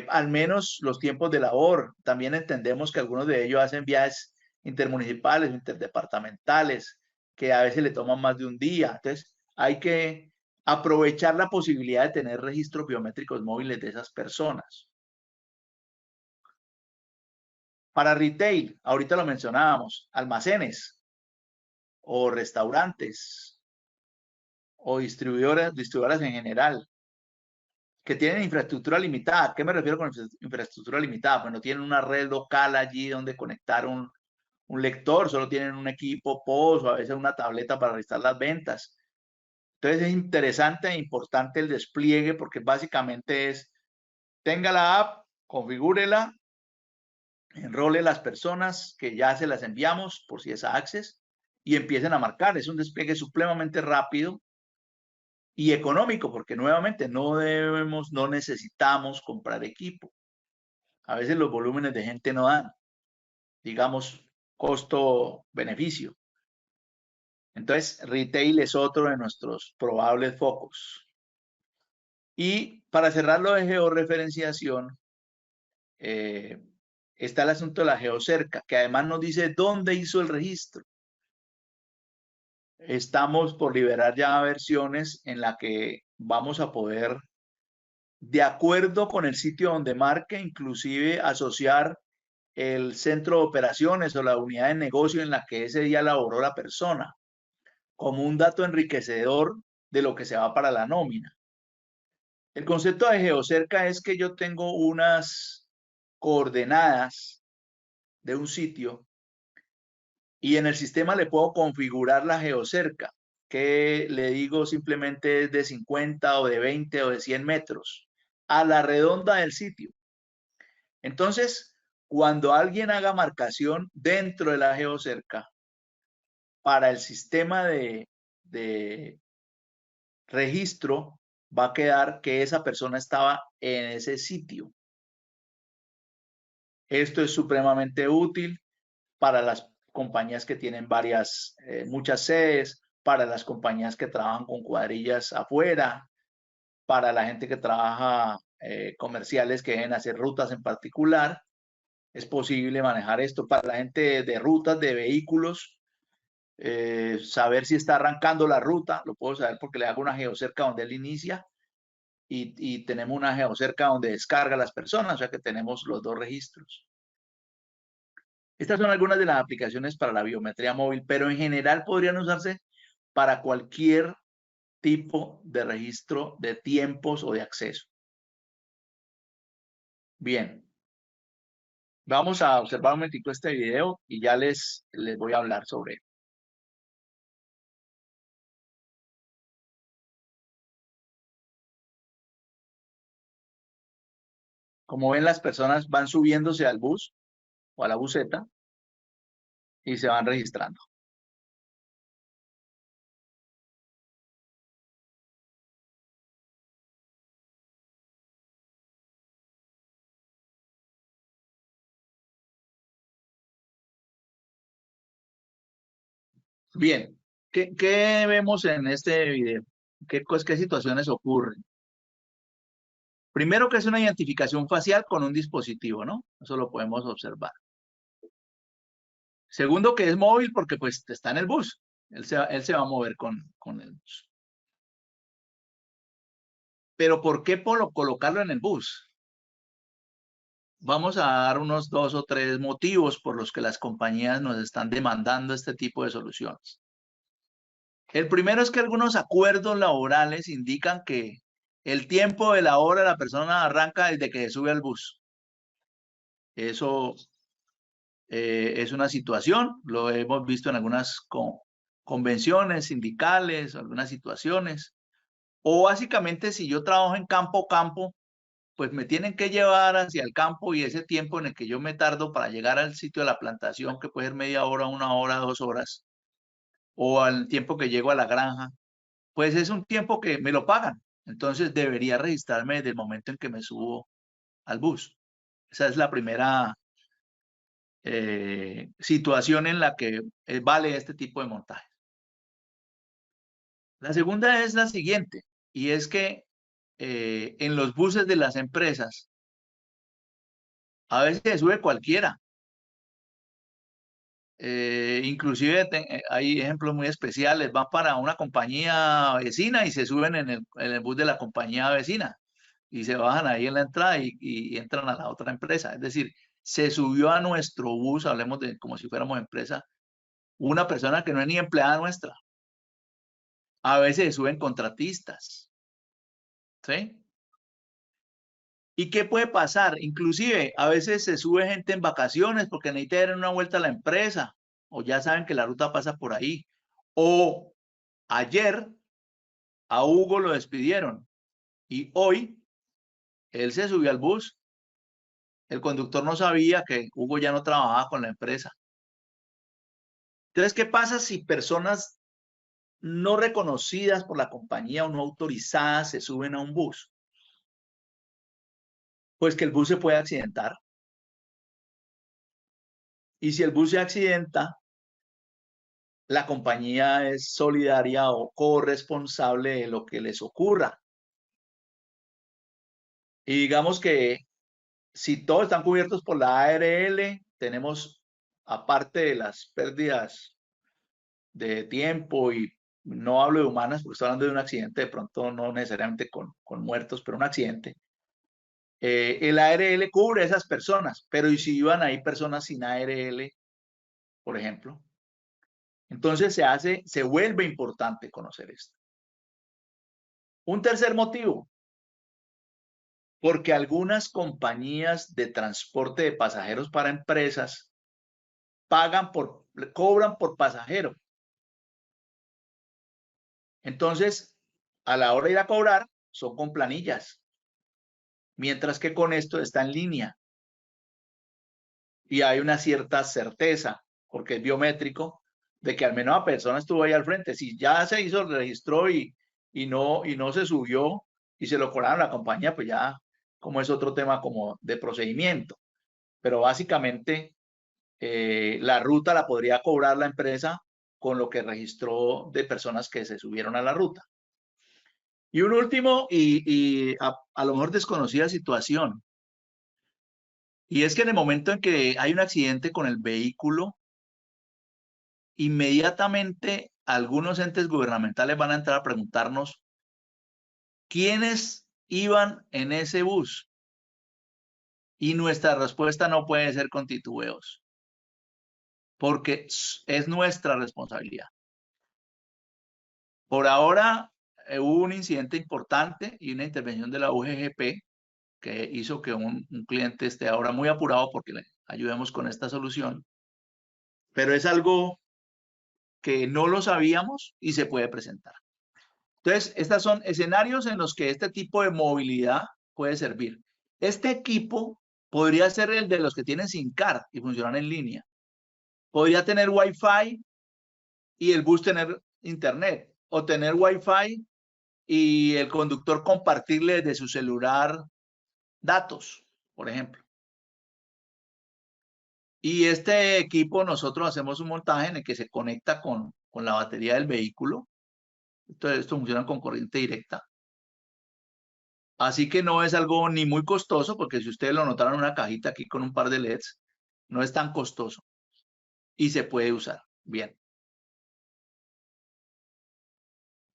[SPEAKER 2] Al menos los tiempos de labor. También entendemos que algunos de ellos hacen viajes intermunicipales, interdepartamentales, que a veces le toman más de un día. Entonces, hay que aprovechar la posibilidad de tener registros biométricos móviles de esas personas. Para retail, ahorita lo mencionábamos, almacenes o restaurantes o distribuidoras en general que tienen infraestructura limitada. ¿A qué me refiero con infraestructura limitada? Pues no tienen una red local allí donde conectar un lector, solo tienen un equipo POS o a veces una tableta para registrar las ventas. Entonces es interesante e importante el despliegue porque básicamente tenga la app, configúrela, enrole las personas que ya se las enviamos por si es Access y empiecen a marcar. Es un despliegue supremamente rápido y económico porque nuevamente no necesitamos comprar equipo. A veces los volúmenes de gente no dan, digamos, costo-beneficio. Entonces, retail es otro de nuestros probables focos. Y para cerrar lo de georreferenciación, está el asunto de la geocerca, que además nos dice dónde hizo el registro. Estamos por liberar ya versiones en la que vamos a poder, de acuerdo con el sitio donde marque, inclusive asociar el centro de operaciones o la unidad de negocio en la que ese día laboró la persona, como un dato enriquecedor de lo que se va para la nómina. El concepto de geocerca es que yo tengo unas coordenadas de un sitio y en el sistema le puedo configurar la geocerca, que le digo simplemente es de 50 o de 20 o de 100 metros a la redonda del sitio. Entonces, cuando alguien haga marcación dentro de la geocerca, para el sistema de registro va a quedar que esa persona estaba en ese sitio. Esto es supremamente útil para las compañías que tienen muchas sedes, para las compañías que trabajan con cuadrillas afuera, para la gente que trabaja comerciales que deben hacer rutas en particular. Es posible manejar esto para la gente de rutas de vehículos, saber si está arrancando la ruta, lo puedo saber porque le hago una geocerca donde él inicia y tenemos una geocerca donde descarga a las personas, o sea que tenemos los dos registros. Estas son algunas de las aplicaciones para la biometría móvil, pero en general podrían usarse para cualquier tipo de registro de tiempos o de acceso. Bien, vamos a observar un momentico este video y ya les voy a hablar sobre él. Como ven, las personas van subiéndose al bus o a la buseta y se van registrando. Bien, ¿qué vemos en este video? ¿Qué situaciones ocurren? Primero que es una identificación facial con un dispositivo, ¿no? Eso lo podemos observar. Segundo que es móvil porque pues está en el bus. Él se va a mover con el bus. Pero ¿por qué colocarlo en el bus? Vamos a dar unos 2 o 3 motivos por los que las compañías nos están demandando este tipo de soluciones. El primero es que algunos acuerdos laborales indican que el tiempo de la hora la persona arranca desde que se sube al bus. Eso es una situación, lo hemos visto en algunas convenciones sindicales, algunas situaciones. O básicamente si yo trabajo en campo, pues me tienen que llevar hacia el campo y ese tiempo en el que yo me tardo para llegar al sitio de la plantación, que puede ser media hora, 1 hora, 2 horas, o al tiempo que llego a la granja, pues es un tiempo que me lo pagan. Entonces debería registrarme desde el momento en que me subo al bus. Esa es la primera situación en la que vale este tipo de montaje. La segunda es la siguiente, y es que en los buses de las empresas a veces se sube cualquiera. Inclusive hay ejemplos muy especiales, van para una compañía vecina y se suben en el bus de la compañía vecina y se bajan ahí en la entrada y entran a la otra empresa. Es decir, se subió a nuestro bus, hablemos de como si fuéramos empresa, una persona que no es ni empleada nuestra. A veces se suben contratistas. ¿Sí? ¿Y qué puede pasar? Inclusive, a veces se sube gente en vacaciones porque necesita dar una vuelta a la empresa o ya saben que la ruta pasa por ahí. O ayer a Hugo lo despidieron y hoy él se subió al bus. El conductor no sabía que Hugo ya no trabajaba con la empresa. Entonces, ¿qué pasa si personas no reconocidas por la compañía o no autorizadas se suben a un bus? Pues que el bus se puede accidentar. Y si el bus se accidenta, la compañía es solidaria o corresponsable de lo que les ocurra. Y digamos que si todos están cubiertos por la ARL, tenemos, aparte de las pérdidas de tiempo y no hablo de humanas, porque estoy hablando de un accidente, de pronto no necesariamente con muertos, pero un accidente. El ARL cubre a esas personas, pero ¿y si iban ahí personas sin ARL, por ejemplo? Entonces se vuelve importante conocer esto. Un tercer motivo, porque algunas compañías de transporte de pasajeros para empresas cobran por pasajero. Entonces, a la hora de ir a cobrar, son con planillas, mientras que con esto está en línea. Y hay una cierta certeza, porque es biométrico, de que al menos la persona estuvo ahí al frente. Si ya se hizo, registró y no se subió y se lo cobraron a la compañía, pues ya como es otro tema como de procedimiento. pero básicamente la ruta la podría cobrar la empresa con lo que registró de personas que se subieron a la ruta. Y un último y a lo mejor desconocida situación, y es que en el momento en que hay un accidente con el vehículo, inmediatamente algunos entes gubernamentales van a entrar a preguntarnos quiénes iban en ese bus. Y nuestra respuesta no puede ser con titubeos, porque es nuestra responsabilidad. Por ahora hubo un incidente importante y una intervención de la UGGP que hizo que un cliente esté ahora muy apurado porque le ayudemos con esta solución, pero es algo que no lo sabíamos y se puede presentar. Entonces, estos son escenarios en los que este tipo de movilidad puede servir. Este equipo podría ser el de los que tienen SIM card y funcionan en línea. Podría tener Wi-Fi y el bus tener internet, o tener Wi-Fi y el conductor compartirle desde su celular datos, por ejemplo. Y este equipo nosotros hacemos un montaje en el que se conecta con la batería del vehículo. Entonces, esto funciona con corriente directa. Así que no es algo ni muy costoso, porque si ustedes lo notaron en una cajita aquí con un par de LEDs, no es tan costoso y se puede usar bien.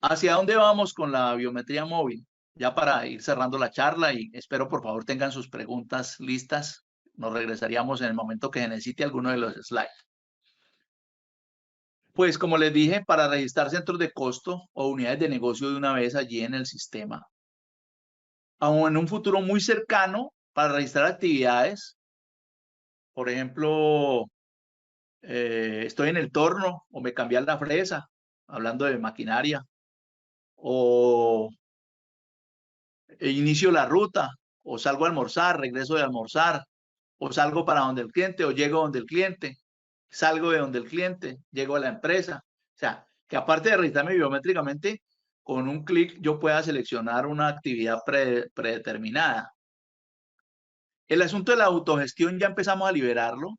[SPEAKER 2] ¿Hacia dónde vamos con la biometría móvil? Ya para ir cerrando la charla, y espero por favor tengan sus preguntas listas. Nos regresaríamos en el momento que se necesite alguno de los slides. Pues como les dije, para registrar centros de costo o unidades de negocio de una vez allí en el sistema. Aún en un futuro muy cercano, para registrar actividades, por ejemplo, estoy en el torno o me cambian la fresa, hablando de maquinaria, o inicio la ruta, o salgo a almorzar, regreso de almorzar, o salgo para donde el cliente, o llego donde el cliente, salgo de donde el cliente, llego a la empresa. O sea, que aparte de registrarme biométricamente, con un clic yo pueda seleccionar una actividad predeterminada. El asunto de la autogestión ya empezamos a liberarlo,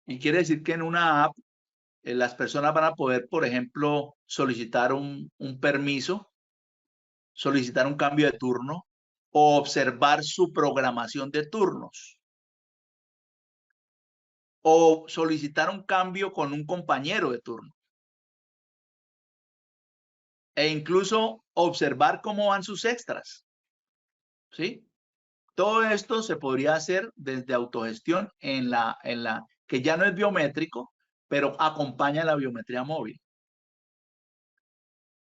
[SPEAKER 2] y quiere decir que en una app las personas van a poder, por ejemplo, solicitar un permiso, solicitar un cambio de turno o observar su programación de turnos, o solicitar un cambio con un compañero de turno, e incluso observar cómo van sus extras, ¿sí? Todo esto se podría hacer desde autogestión que ya no es biométrico, pero acompaña la biometría móvil.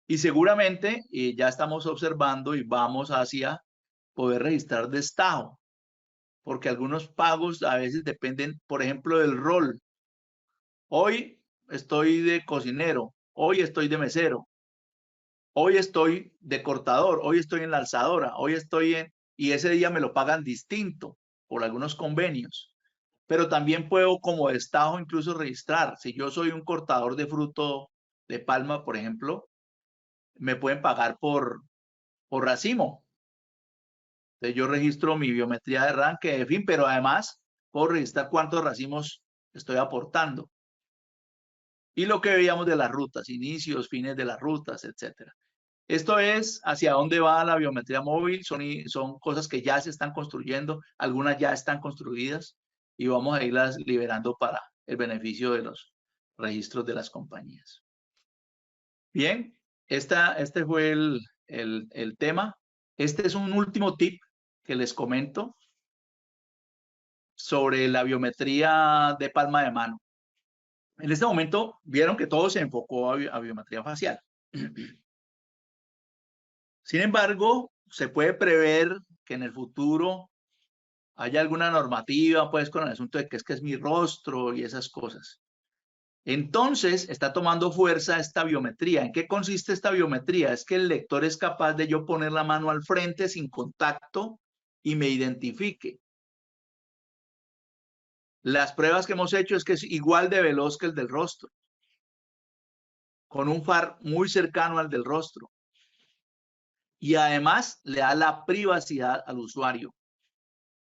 [SPEAKER 2] Y seguramente ya estamos observando y vamos hacia poder registrar destajo, porque algunos pagos a veces dependen, por ejemplo, del rol. Hoy estoy de cocinero, hoy estoy de mesero, hoy estoy de cortador, hoy estoy en la alzadora, hoy estoy en... y ese día me lo pagan distinto por algunos convenios. Pero también puedo como destajo incluso registrar. Si yo soy un cortador de fruto de palma, por ejemplo, me pueden pagar por racimo. Entonces yo registro mi biometría de arranque, de fin, pero además puedo registrar cuántos racimos estoy aportando. Y lo que veíamos de las rutas, inicios, fines de las rutas, etcétera. Esto es hacia dónde va la biometría móvil. Son cosas que ya se están construyendo, algunas ya están construidas y vamos a irlas liberando para el beneficio de los registros de las compañías. Bien, este fue el tema. Este es un último tip que les comento sobre la biometría de palma de mano. En este momento vieron que todo se enfocó a biometría facial. Sin embargo, se puede prever que en el futuro haya alguna normativa, pues, con el asunto de que es mi rostro y esas cosas. Entonces, está tomando fuerza esta biometría. ¿En qué consiste esta biometría? Es que el lector es capaz de yo poner la mano al frente sin contacto y me identifique. Las pruebas que hemos hecho es que es igual de veloz que el del rostro, con un FAR muy cercano al del rostro. Y además le da la privacidad al usuario.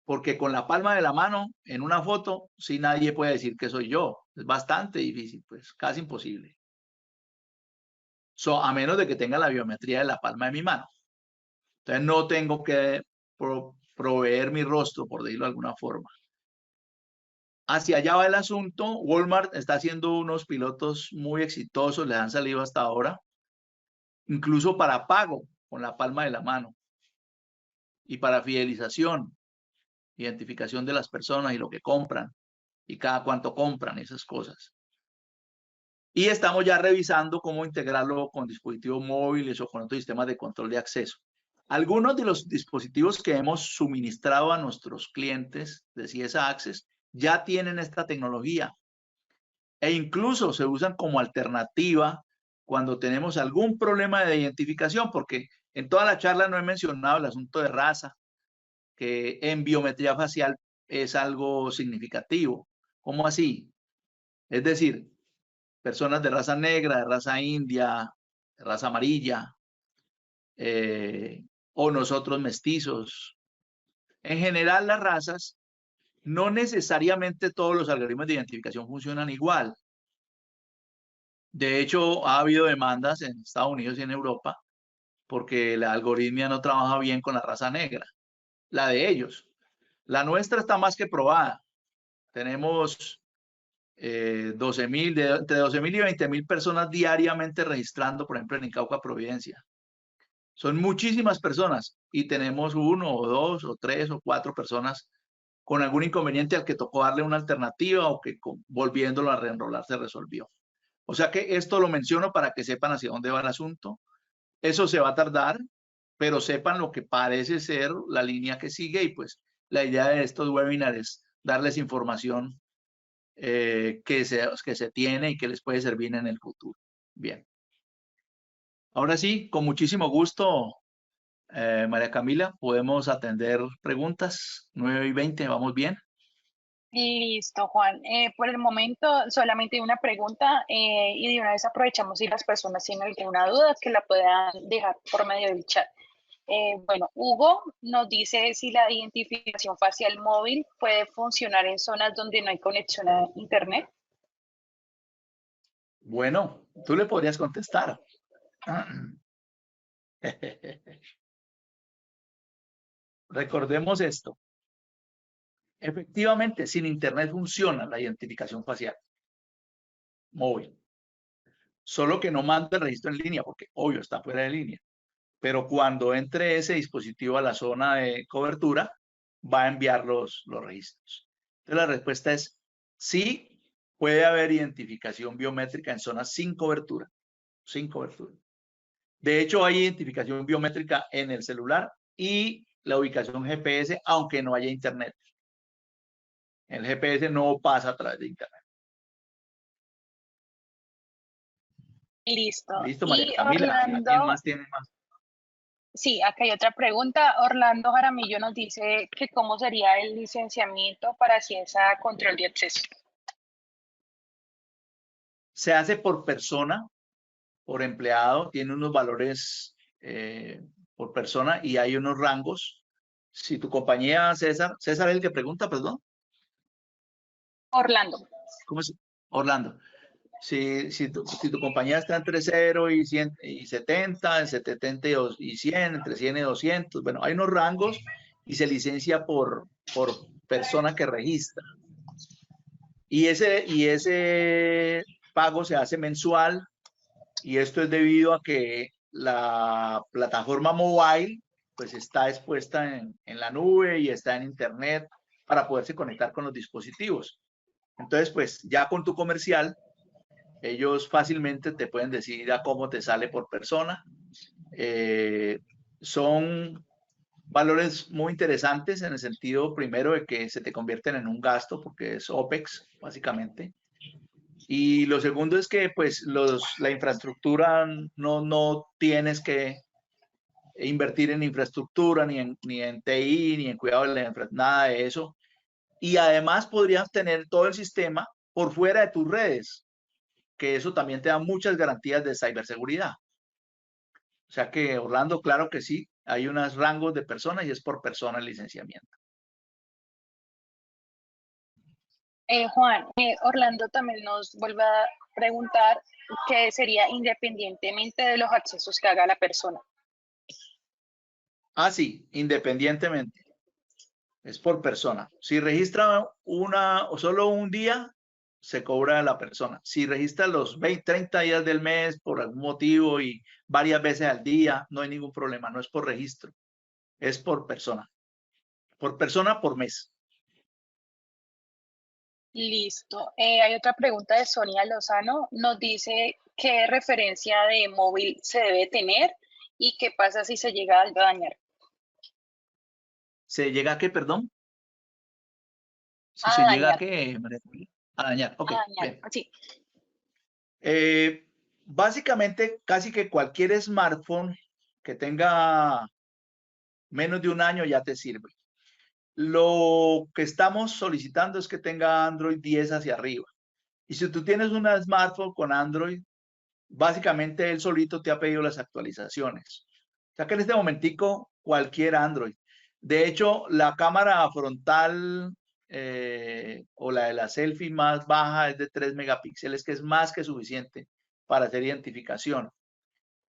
[SPEAKER 2] porque con la palma de la mano en una foto, sí nadie puede decir que soy yo. Es bastante difícil, pues casi imposible. A menos de que tenga la biometría de la palma de mi mano. Entonces no tengo que proveer mi rostro, por decirlo de alguna forma. Hacia allá va el asunto. Walmart está haciendo unos pilotos muy exitosos, les han salido hasta ahora, incluso para pago con la palma de la mano y para fidelización, identificación de las personas y lo que compran y cada cuánto compran, esas cosas. Y estamos ya revisando cómo integrarlo con dispositivos móviles o con otros sistemas de control de acceso. Algunos de los dispositivos que hemos suministrado a nuestros clientes de CIESA Access ya tienen esta tecnología e incluso se usan como alternativa cuando tenemos algún problema de identificación, porque en toda la charla no he mencionado el asunto de raza, que en biometría facial es algo significativo. ¿Cómo así? Es decir, personas de raza negra, de raza india, de raza amarilla, o nosotros mestizos. En general, las razas, no necesariamente todos los algoritmos de identificación funcionan igual. De hecho, ha habido demandas en Estados Unidos y en Europa porque la algoritmia no trabaja bien con la raza negra, la de ellos. La nuestra está más que probada. Tenemos 12.000, entre 12.000 y 20.000 personas diariamente registrando, por ejemplo, en Incauca, Providencia. Son muchísimas personas y tenemos uno o dos o tres o cuatro personas con algún inconveniente al que tocó darle una alternativa o que volviéndolo a reenrolar se resolvió. O sea que esto lo menciono para que sepan hacia dónde va el asunto. Eso se va a tardar, pero sepan lo que parece ser la línea que sigue y pues la idea de estos webinars es darles información que se tiene y que les puede servir en el futuro. Bien. Ahora sí, con muchísimo gusto, María Camila, podemos atender preguntas. 9:20, ¿vamos bien?
[SPEAKER 1] Listo, Juan. Por el momento solamente una pregunta y de una vez aprovechamos si las personas tienen alguna duda que la puedan dejar por medio del chat. Bueno, Hugo nos dice si la identificación facial móvil puede funcionar en zonas donde no hay conexión a Internet.
[SPEAKER 2] Bueno, tú le podrías contestar. Recordemos esto. Efectivamente, sin Internet funciona la identificación facial móvil. Solo que no manda el registro en línea, porque obvio está fuera de línea. Pero cuando entre ese dispositivo a la zona de cobertura, va a enviar los registros. Entonces la respuesta es sí, puede haber identificación biométrica en zonas sin cobertura. Sin cobertura. De hecho, hay identificación biométrica en el celular y la ubicación GPS, aunque no haya Internet. El GPS no pasa a través de Internet.
[SPEAKER 1] Listo.
[SPEAKER 2] Listo, María
[SPEAKER 1] Y
[SPEAKER 2] Camila. ¿Alguien
[SPEAKER 1] Orlando,
[SPEAKER 2] más tiene más?
[SPEAKER 1] sí, acá hay otra pregunta. Orlando Jaramillo nos dice que cómo sería el licenciamiento para CIESA control de acceso.
[SPEAKER 2] Se hace por persona, por empleado, tiene unos valores por persona y hay unos rangos. Si tu compañía, César es el que pregunta, perdón.
[SPEAKER 1] Orlando.
[SPEAKER 2] ¿Cómo es? Orlando. Si tu compañía está entre 0 y 100, y 70, entre 70 y 100, entre 100 y 200, bueno, hay unos rangos y se licencia por persona que registra. Y ese pago se hace mensual y esto es debido a que la plataforma mobile pues está expuesta en la nube y está en internet para poderse conectar con los dispositivos. Entonces, pues ya con tu comercial, ellos fácilmente te pueden decir a cómo te sale por persona. Son valores muy interesantes en el sentido primero de que se te convierten en un gasto porque es OPEX básicamente. Y lo segundo es que pues la infraestructura no tienes que invertir en infraestructura, ni en TI, ni en cuidado de la infraestructura, nada de eso. Y además podrías tener todo el sistema por fuera de tus redes, que eso también te da muchas garantías de ciberseguridad. O sea que Orlando, claro que sí, hay unos rangos de personas y es por persona el licenciamiento.
[SPEAKER 1] Juan, Orlando también nos vuelve a preguntar qué sería independientemente de los accesos que haga la persona.
[SPEAKER 2] Ah, sí, independientemente. Es por persona. Si registra una o solo un día, se cobra a la persona. Si registra los 20, 30 días del mes por algún motivo y varias veces al día, no hay ningún problema. No es por registro, es por persona. Por persona, por mes.
[SPEAKER 1] Listo. Hay otra pregunta de Sonia Lozano. Nos dice qué referencia de móvil se debe tener y qué pasa si se llega a dañar.
[SPEAKER 2] ¿Se llega a qué, perdón? Si
[SPEAKER 1] A
[SPEAKER 2] se llega a
[SPEAKER 1] dañar,
[SPEAKER 2] qué, María Camila? A dañar. Ok,
[SPEAKER 1] a dañar.
[SPEAKER 2] bien.
[SPEAKER 1] Sí.
[SPEAKER 2] Básicamente, casi que cualquier smartphone que tenga menos de un año ya te sirve. Lo que estamos solicitando es que tenga Android 10 hacia arriba. Y si tú tienes una smartphone con Android, básicamente él solito te ha pedido las actualizaciones. O sea que en este momentico, cualquier Android. De hecho, la cámara frontal o la de la selfie más baja es de 3 megapíxeles, que es más que suficiente para hacer identificación.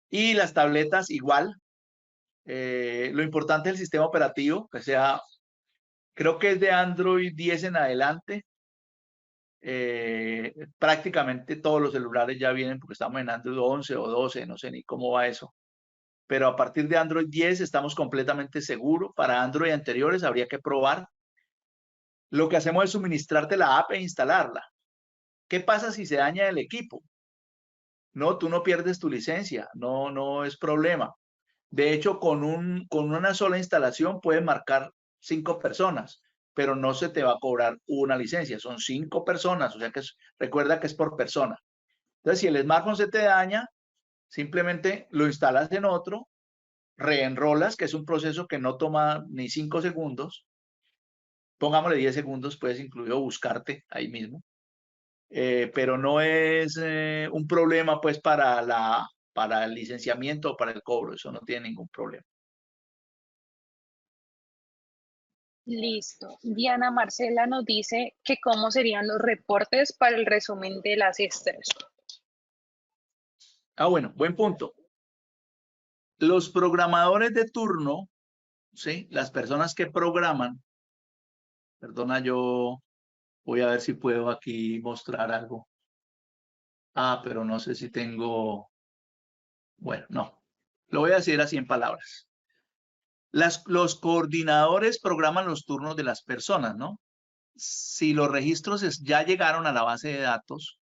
[SPEAKER 2] Y las tabletas igual. Lo importante es el sistema operativo, que sea, creo que es de Android 10 en adelante. Prácticamente todos los celulares ya vienen porque estamos en Android 11 o 12, no sé ni cómo va eso. Pero a partir de Android 10 estamos completamente seguros. Para Android anteriores habría que probar. Lo que hacemos es suministrarte la app e instalarla. ¿Qué pasa si se daña el equipo? No, tú no pierdes tu licencia, no, no es problema. De hecho, con una sola instalación puedes marcar 5 personas, pero no se te va a cobrar una licencia, son 5 personas, o sea que recuerda que es por persona. Entonces, si el smartphone se te daña, simplemente lo instalas en otro, reenrolas, que es un proceso que no toma ni 5 segundos, pongámosle 10 segundos, puedes incluso buscarte ahí mismo, pero no es un problema pues para el licenciamiento o para el cobro, eso no tiene ningún problema.
[SPEAKER 1] Listo. Diana Marcela nos dice que cómo serían los reportes para el resumen de las estrés.
[SPEAKER 2] Ah, bueno, buen punto. Los programadores de turno, ¿sí? Las personas que programan, perdona, yo voy a ver si puedo aquí mostrar algo. Ah, pero no sé si tengo, bueno, no. Lo voy a decir así en palabras. Los coordinadores programan los turnos de las personas, ¿no? Si los registros ya llegaron a la base de datos,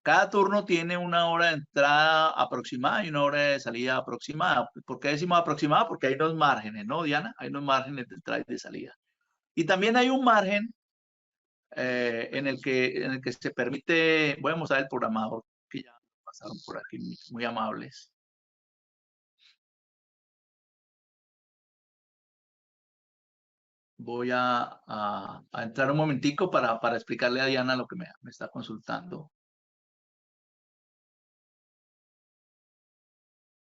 [SPEAKER 2] cada turno tiene una hora de entrada aproximada y una hora de salida aproximada. ¿Por qué decimos aproximada? Porque hay unos márgenes, ¿no, Diana? Hay unos márgenes de entrada y de salida. Y también hay un margen en el que se permite, voy a mostrar el programador, que ya pasaron por aquí, muy amables. Voy a entrar un momentico para explicarle a Diana lo que me está consultando.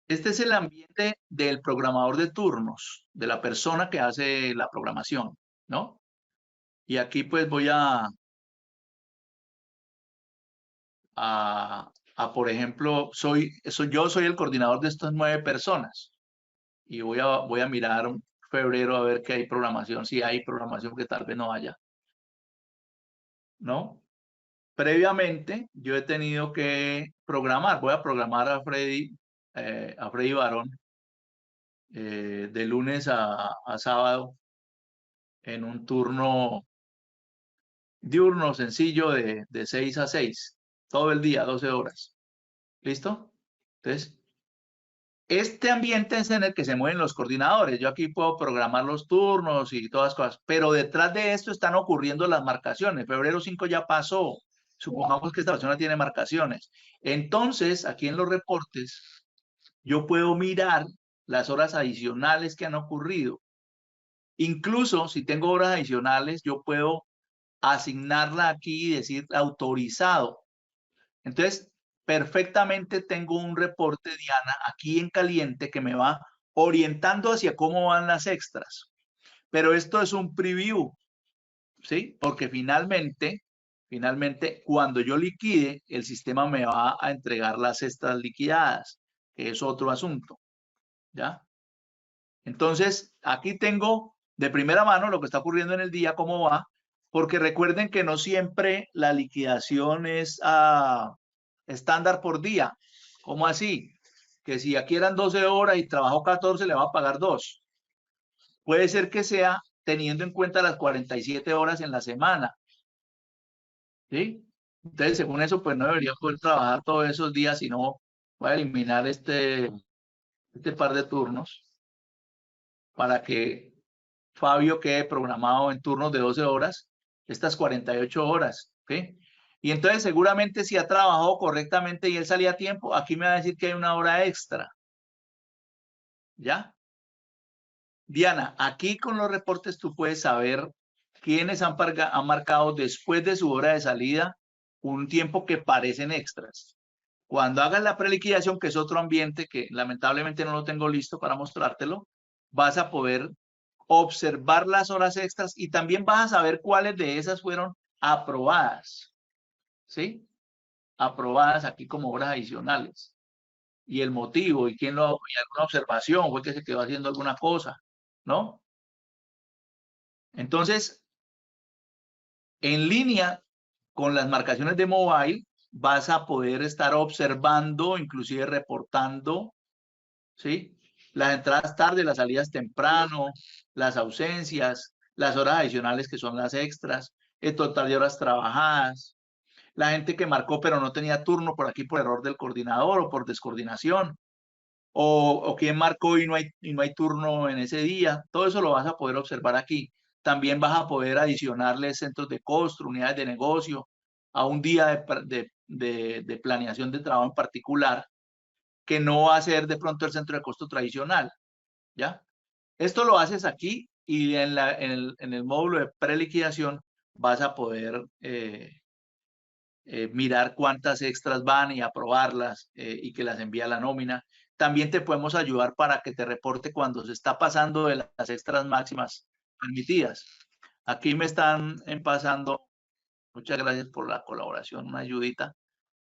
[SPEAKER 2] Este es el ambiente del programador de turnos, de la persona que hace la programación, ¿no? Y aquí pues voy por ejemplo, yo soy el coordinador de estas 9 personas y voy a mirar febrero a ver qué hay programación, si hay programación que tal vez no haya, ¿no? Previamente yo he tenido que programar, voy a programar a Freddy Barón de lunes a sábado en un turno diurno sencillo de 6 a 6, todo el día, 12 horas. ¿Listo? Entonces, este ambiente es en el que se mueven los coordinadores. Yo aquí puedo programar los turnos y todas las cosas, pero detrás de esto están ocurriendo las marcaciones. Febrero 5 ya pasó. Supongamos que esta persona tiene marcaciones. Entonces, aquí en los reportes, yo puedo mirar las horas adicionales que han ocurrido. Incluso si tengo horas adicionales, yo puedo asignarla aquí y decir autorizado. Entonces, perfectamente tengo un reporte, Diana, aquí en caliente que me va orientando hacia cómo van las extras. Pero esto es un preview. O ¿sí? Porque finalmente, cuando yo liquide, el sistema me va a entregar las cestas liquidadas, que es otro asunto, ¿ya? Entonces, aquí tengo de primera mano lo que está ocurriendo en el día, cómo va, porque recuerden que no siempre la liquidación es estándar por día. ¿Cómo así? Que si aquí eran 12 horas y trabajó 14, le va a pagar 2. Puede ser que sea teniendo en cuenta las 47 horas en la semana, ¿sí? Entonces, según eso, pues no debería poder trabajar todos esos días, sino voy a eliminar este par de turnos para que Fabio quede programado en turnos de 12 horas, estas 48 horas, ¿ok? Y entonces seguramente si ha trabajado correctamente y él salía a tiempo, aquí me va a decir que hay una hora extra, ¿ya? Diana, aquí con los reportes tú puedes saber quiénes han marcado después de su hora de salida un tiempo que parecen extras. Cuando hagas la preliquidación, que es otro ambiente que lamentablemente no lo tengo listo para mostrártelo, vas a poder observar las horas extras y también vas a saber cuáles de esas fueron aprobadas, ¿sí? Aprobadas aquí como horas adicionales. Y el motivo, y quién lo, y alguna observación, fue que se quedó haciendo alguna cosa, ¿no? Entonces, en línea con las marcaciones de mobile, vas a poder estar observando, inclusive reportando, ¿sí? Las entradas tarde, las salidas temprano, las ausencias, las horas adicionales que son las extras, el total de horas trabajadas, la gente que marcó pero no tenía turno por aquí por error del coordinador o por descoordinación, o quién marcó y no hay turno en ese día. Todo eso lo vas a poder observar aquí. También vas a poder adicionarle centros de costo, unidades de negocio, a un día de planeación de trabajo en particular, que no va a ser de pronto el centro de costo tradicional, ¿ya? Esto lo haces aquí y en el módulo de preliquidación vas a poder mirar cuántas extras van y aprobarlas y que las envía a la nómina. También te podemos ayudar para que te reporte cuando se está pasando de las extras máximas permitidas. Aquí me están pasando, muchas gracias por la colaboración, una ayudita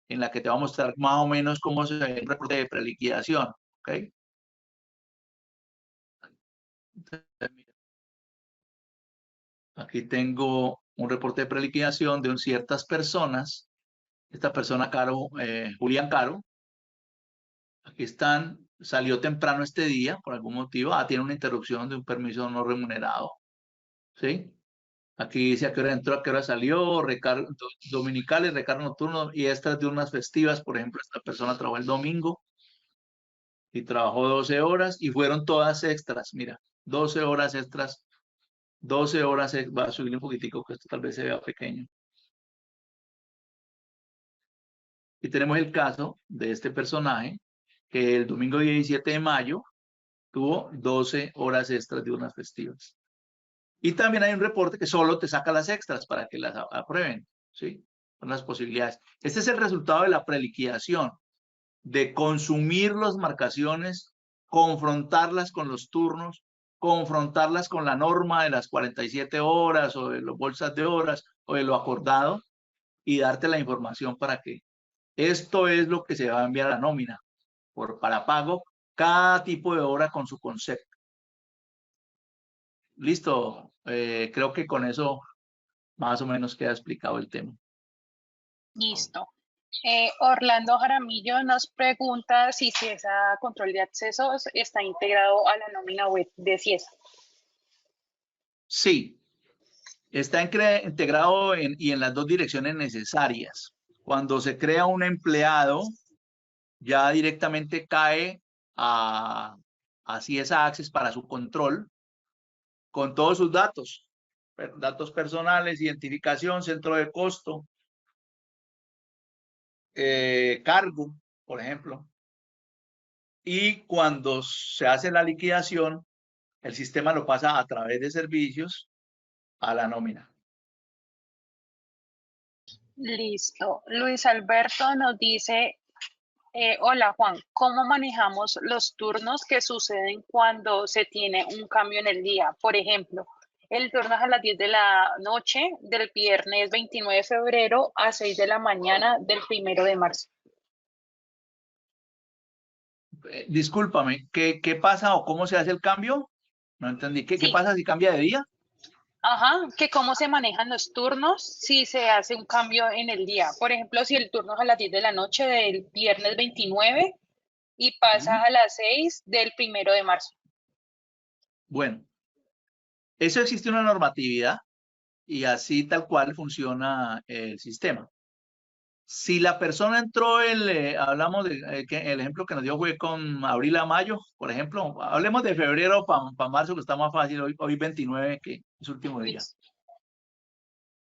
[SPEAKER 2] en la que te va a mostrar más o menos cómo se ve el reporte de preliquidación. ¿Ok? Aquí tengo un reporte de preliquidación de ciertas personas. Esta persona, Julián Caro, aquí están, salió temprano este día por algún motivo. Tiene una interrupción de un permiso no remunerado. ¿Sí? Aquí dice a qué hora entró, a qué hora salió, recargo dominicales, recargo nocturno y estas de unas festivas. Por ejemplo, esta persona trabajó el domingo y trabajó 12 horas y fueron todas extras. Mira, 12 horas extras, 12 horas, va a subir un poquitico, que esto tal vez se vea pequeño. Y tenemos el caso de este personaje que el domingo 17 de mayo tuvo 12 horas extras de unas festivas. Y también hay un reporte que solo te saca las extras para que las aprueben, ¿sí? Son las posibilidades. Este es el resultado de la preliquidación, de consumir las marcaciones, confrontarlas con los turnos, confrontarlas con la norma de las 47 horas o de las bolsas de horas o de lo acordado y darte la información para que esto es lo que se va a enviar a la nómina para pago, cada tipo de hora con su concepto. Listo, creo que con eso más o menos queda explicado el tema.
[SPEAKER 1] Listo. Orlando Jaramillo nos pregunta si CIESA Control de Accesos está integrado a la nómina web de CIESA.
[SPEAKER 2] Sí, está integrado y en las dos direcciones necesarias. Cuando se crea un empleado, ya directamente cae a CIESA Access para su control con todos sus datos, datos personales, identificación, centro de costo, cargo, por ejemplo. Y cuando se hace la liquidación, el sistema lo pasa a través de servicios a la nómina.
[SPEAKER 1] Listo. Luis Alberto nos dice, hola Juan, ¿cómo manejamos los turnos que suceden cuando se tiene un cambio en el día? Por ejemplo, El turno es a las 10 de la noche del viernes 29 de febrero a 6 de la mañana del 1 de marzo.
[SPEAKER 2] Discúlpame, ¿qué pasa o cómo se hace el cambio? No entendí. ¿Qué
[SPEAKER 1] Sí,
[SPEAKER 2] pasa si cambia de día?
[SPEAKER 1] ajá, que cómo se manejan los turnos si se hace un cambio en el día. Por ejemplo, si el turno es a las 10 de la noche del viernes 29 y pasa
[SPEAKER 2] Ujú.
[SPEAKER 1] a las 6 del 1 de marzo.
[SPEAKER 2] Bueno, eso existe una normatividad y así tal cual funciona el sistema. Si la persona entró, hablamos de que el ejemplo que nos dio fue con abril a mayo, por ejemplo, hablemos de febrero para marzo, que está más fácil, hoy 29, que es último día.
[SPEAKER 1] Listo.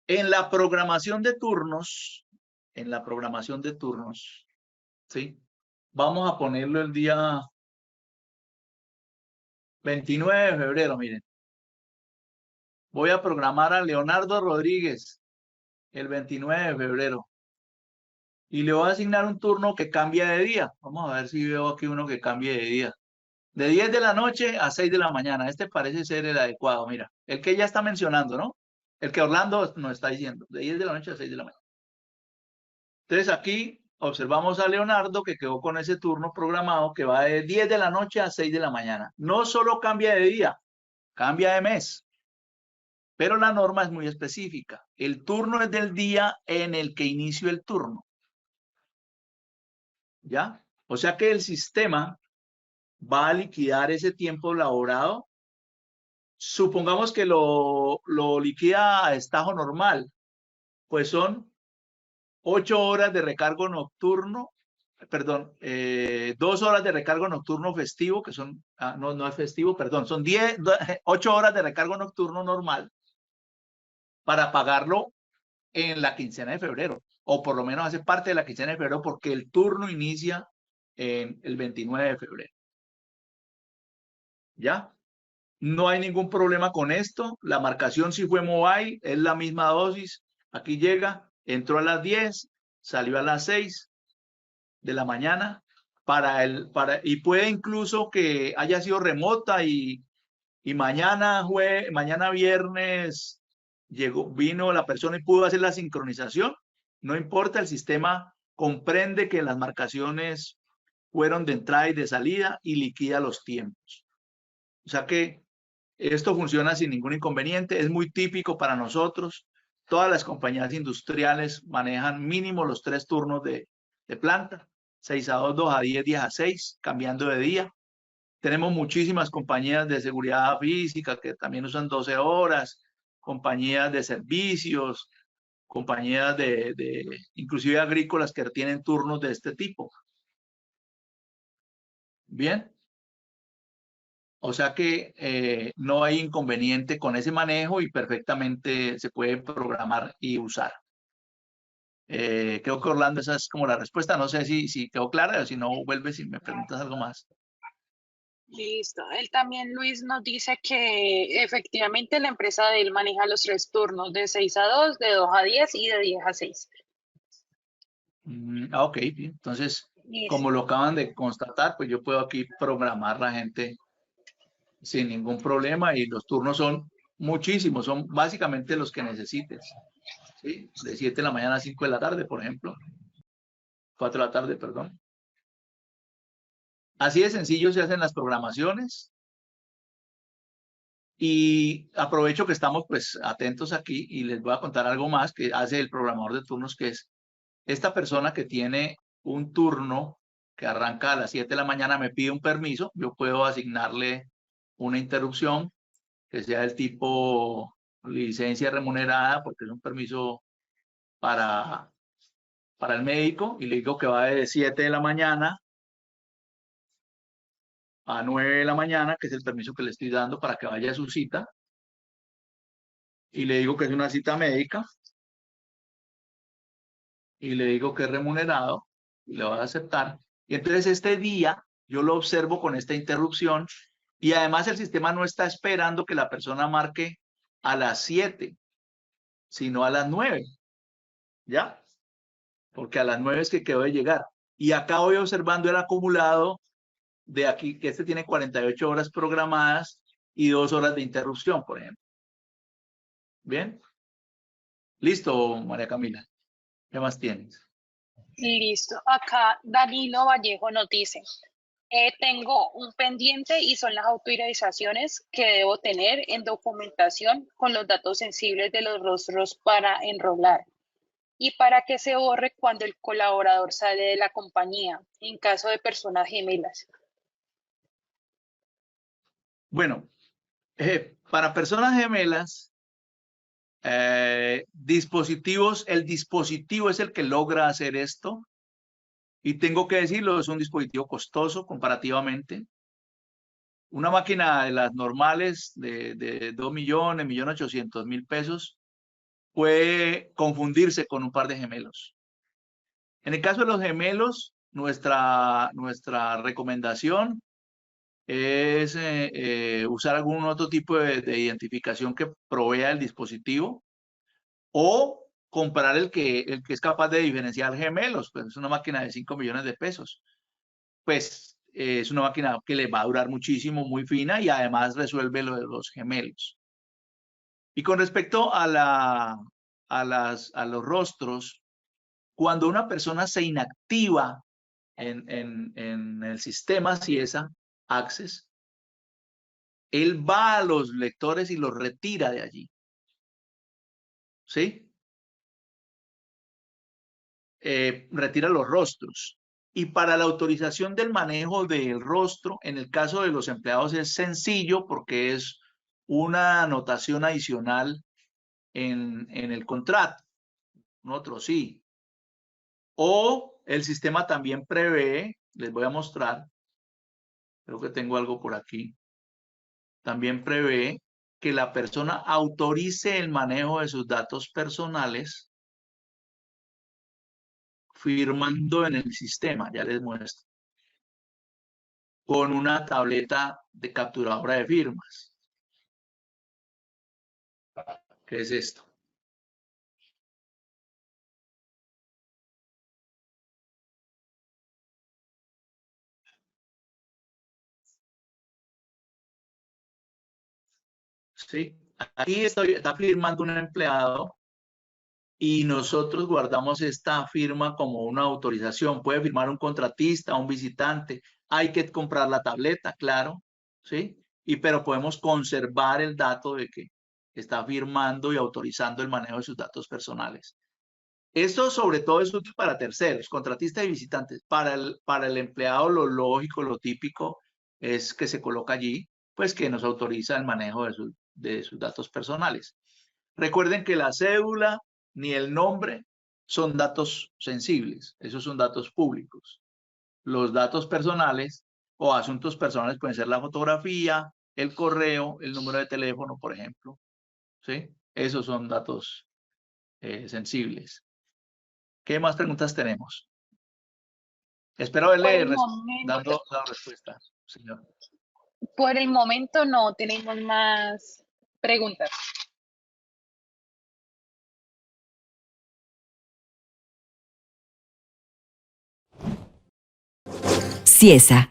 [SPEAKER 2] En la programación de turnos, en la programación de turnos, ¿sí? Vamos a ponerlo el día 29 de febrero, miren. Voy a programar a Leonardo Rodríguez el 29 de febrero y le voy a asignar un turno que cambia de día. Vamos a ver si veo aquí uno que cambie de día. De 10 de la noche a 6 de la mañana. Este parece ser el adecuado, mira. El que ella está mencionando, ¿no? El que Orlando nos está diciendo. De 10 de la noche a 6 de la mañana. Entonces aquí observamos a Leonardo que quedó con ese turno programado que va de 10 de la noche a 6 de la mañana. No solo cambia de día, cambia de mes. Pero la norma es muy específica. El turno es del día en el que inició el turno. ¿Ya? O sea que el sistema va a liquidar ese tiempo laborado. Supongamos que lo liquida a estajo normal, pues son 8 horas de recargo nocturno, perdón, 2 horas de recargo nocturno festivo, que son, no es festivo, perdón, son 8 horas de recargo nocturno normal para pagarlo en la quincena de febrero, o por lo menos hace parte de la quincena de febrero porque el turno inicia en el 29 de febrero. ¿Ya? No hay ningún problema con esto. La marcación si fue mobile, es la misma dosis. Aquí llega, entró a las 10, salió a las 6 de la mañana y puede incluso que haya sido remota y mañana viernes vino la persona y pudo hacer la sincronización. No importa, el sistema comprende que las marcaciones fueron de entrada y de salida y liquida los tiempos. O sea que esto funciona sin ningún inconveniente, es muy típico para nosotros. Todas las compañías industriales manejan mínimo los 3 turnos de planta, 6 a 2, 2 a 10, 10 a 6, cambiando de día. Tenemos muchísimas compañías de seguridad física que también usan 12 horas, compañías de servicios, compañías inclusive agrícolas que tienen turnos de este tipo. Bien. O sea que no hay inconveniente con ese manejo y perfectamente se puede programar y usar. Creo que Orlando, esa es como la respuesta. No sé si quedó clara o si no, vuelves y me preguntas algo más.
[SPEAKER 1] Listo. Él también, Luis, nos dice que efectivamente la empresa de él maneja los 3 turnos, de 6 a 2, de 2 a 10 y de 10 a 6.
[SPEAKER 2] Ok, bien. Entonces, como
[SPEAKER 1] Listo.
[SPEAKER 2] lo acaban de constatar, pues yo puedo aquí programar la gente sin ningún problema y los turnos son muchísimos, son básicamente los que necesites. ¿Sí? De 7 de la mañana a 5 de la tarde, por ejemplo. 4 de la tarde, perdón. Así de sencillo se hacen las programaciones y aprovecho que estamos pues atentos aquí y les voy a contar algo más que hace el programador de turnos, que es esta persona que tiene un turno que arranca a las 7 de la mañana, me pide un permiso, yo puedo asignarle una interrupción que sea del tipo licencia remunerada porque es un permiso para, para el médico y le digo que va de 7 de la mañana a 9 de la mañana, que es el permiso que le estoy dando para que vaya a su cita, y le digo que es una cita médica, y le digo que es remunerado, y le va a aceptar. Y entonces este día yo lo observo con esta interrupción, y además el sistema no está esperando que la persona marque a las 7, sino a las 9, ¿ya? Porque a las 9 es que quedó de llegar. Y acá voy observando el acumulado de aquí, que este tiene 48 horas programadas y 2 horas de interrupción, por ejemplo. ¿Bien? Listo, María Camila. ¿Qué más tienes?
[SPEAKER 1] Listo. Acá Danilo Vallejo nos dice, tengo un pendiente y son las autorizaciones que debo tener en documentación con los datos sensibles de los rostros para enrolar y para que se borre cuando el colaborador sale de la compañía en caso de personas gemelas.
[SPEAKER 2] Bueno, para personas gemelas, dispositivos, el dispositivo es el que logra hacer esto. Y tengo que decirlo, es un dispositivo costoso comparativamente. Una máquina de las normales de 2 millones, 1.800.000 pesos puede confundirse con un par de gemelos. En el caso de los gemelos, nuestra recomendación es usar algún otro tipo de identificación que provea el dispositivo o comprar el que es capaz de diferenciar gemelos, pues es una máquina de 5 millones de pesos. Pues es una máquina que le va a durar muchísimo, muy fina y además resuelve lo de los gemelos. Y con respecto a los rostros, cuando una persona se inactiva en el sistema CIESA Access, él va a los lectores y los retira de allí. ¿Sí? Retira los rostros. Y para la autorización del manejo del rostro, en el caso de los empleados es sencillo porque es una anotación adicional en el contrato. Nosotros sí. O el sistema también prevé, les voy a mostrar, creo que tengo algo por aquí, también prevé que la persona autorice el manejo de sus datos personales firmando en el sistema, ya les muestro, con una tableta de capturadora de firmas. ¿Qué es esto? ¿Sí? Aquí está firmando un empleado y nosotros guardamos esta firma como una autorización. Puede firmar un contratista, un visitante. Hay que comprar la tableta, claro, ¿sí? Pero podemos conservar el dato de que está firmando y autorizando el manejo de sus datos personales. Esto sobre todo es útil para terceros, contratistas y visitantes. Para el empleado lo lógico, lo típico es que se coloca allí, pues que nos autoriza el manejo de sus datos personales. Recuerden que la cédula ni el nombre son datos sensibles, esos son datos públicos. Los datos personales o asuntos personales pueden ser la fotografía, el correo, el número de teléfono, por ejemplo. ¿Sí? Esos son datos sensibles. ¿Qué más preguntas tenemos? Espero
[SPEAKER 1] Por
[SPEAKER 2] haberle
[SPEAKER 1] el momento,
[SPEAKER 2] dado la respuesta, señor.
[SPEAKER 1] por el momento no tenemos más preguntas.
[SPEAKER 3] CIESA.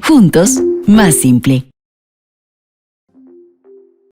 [SPEAKER 3] Juntos, más simple.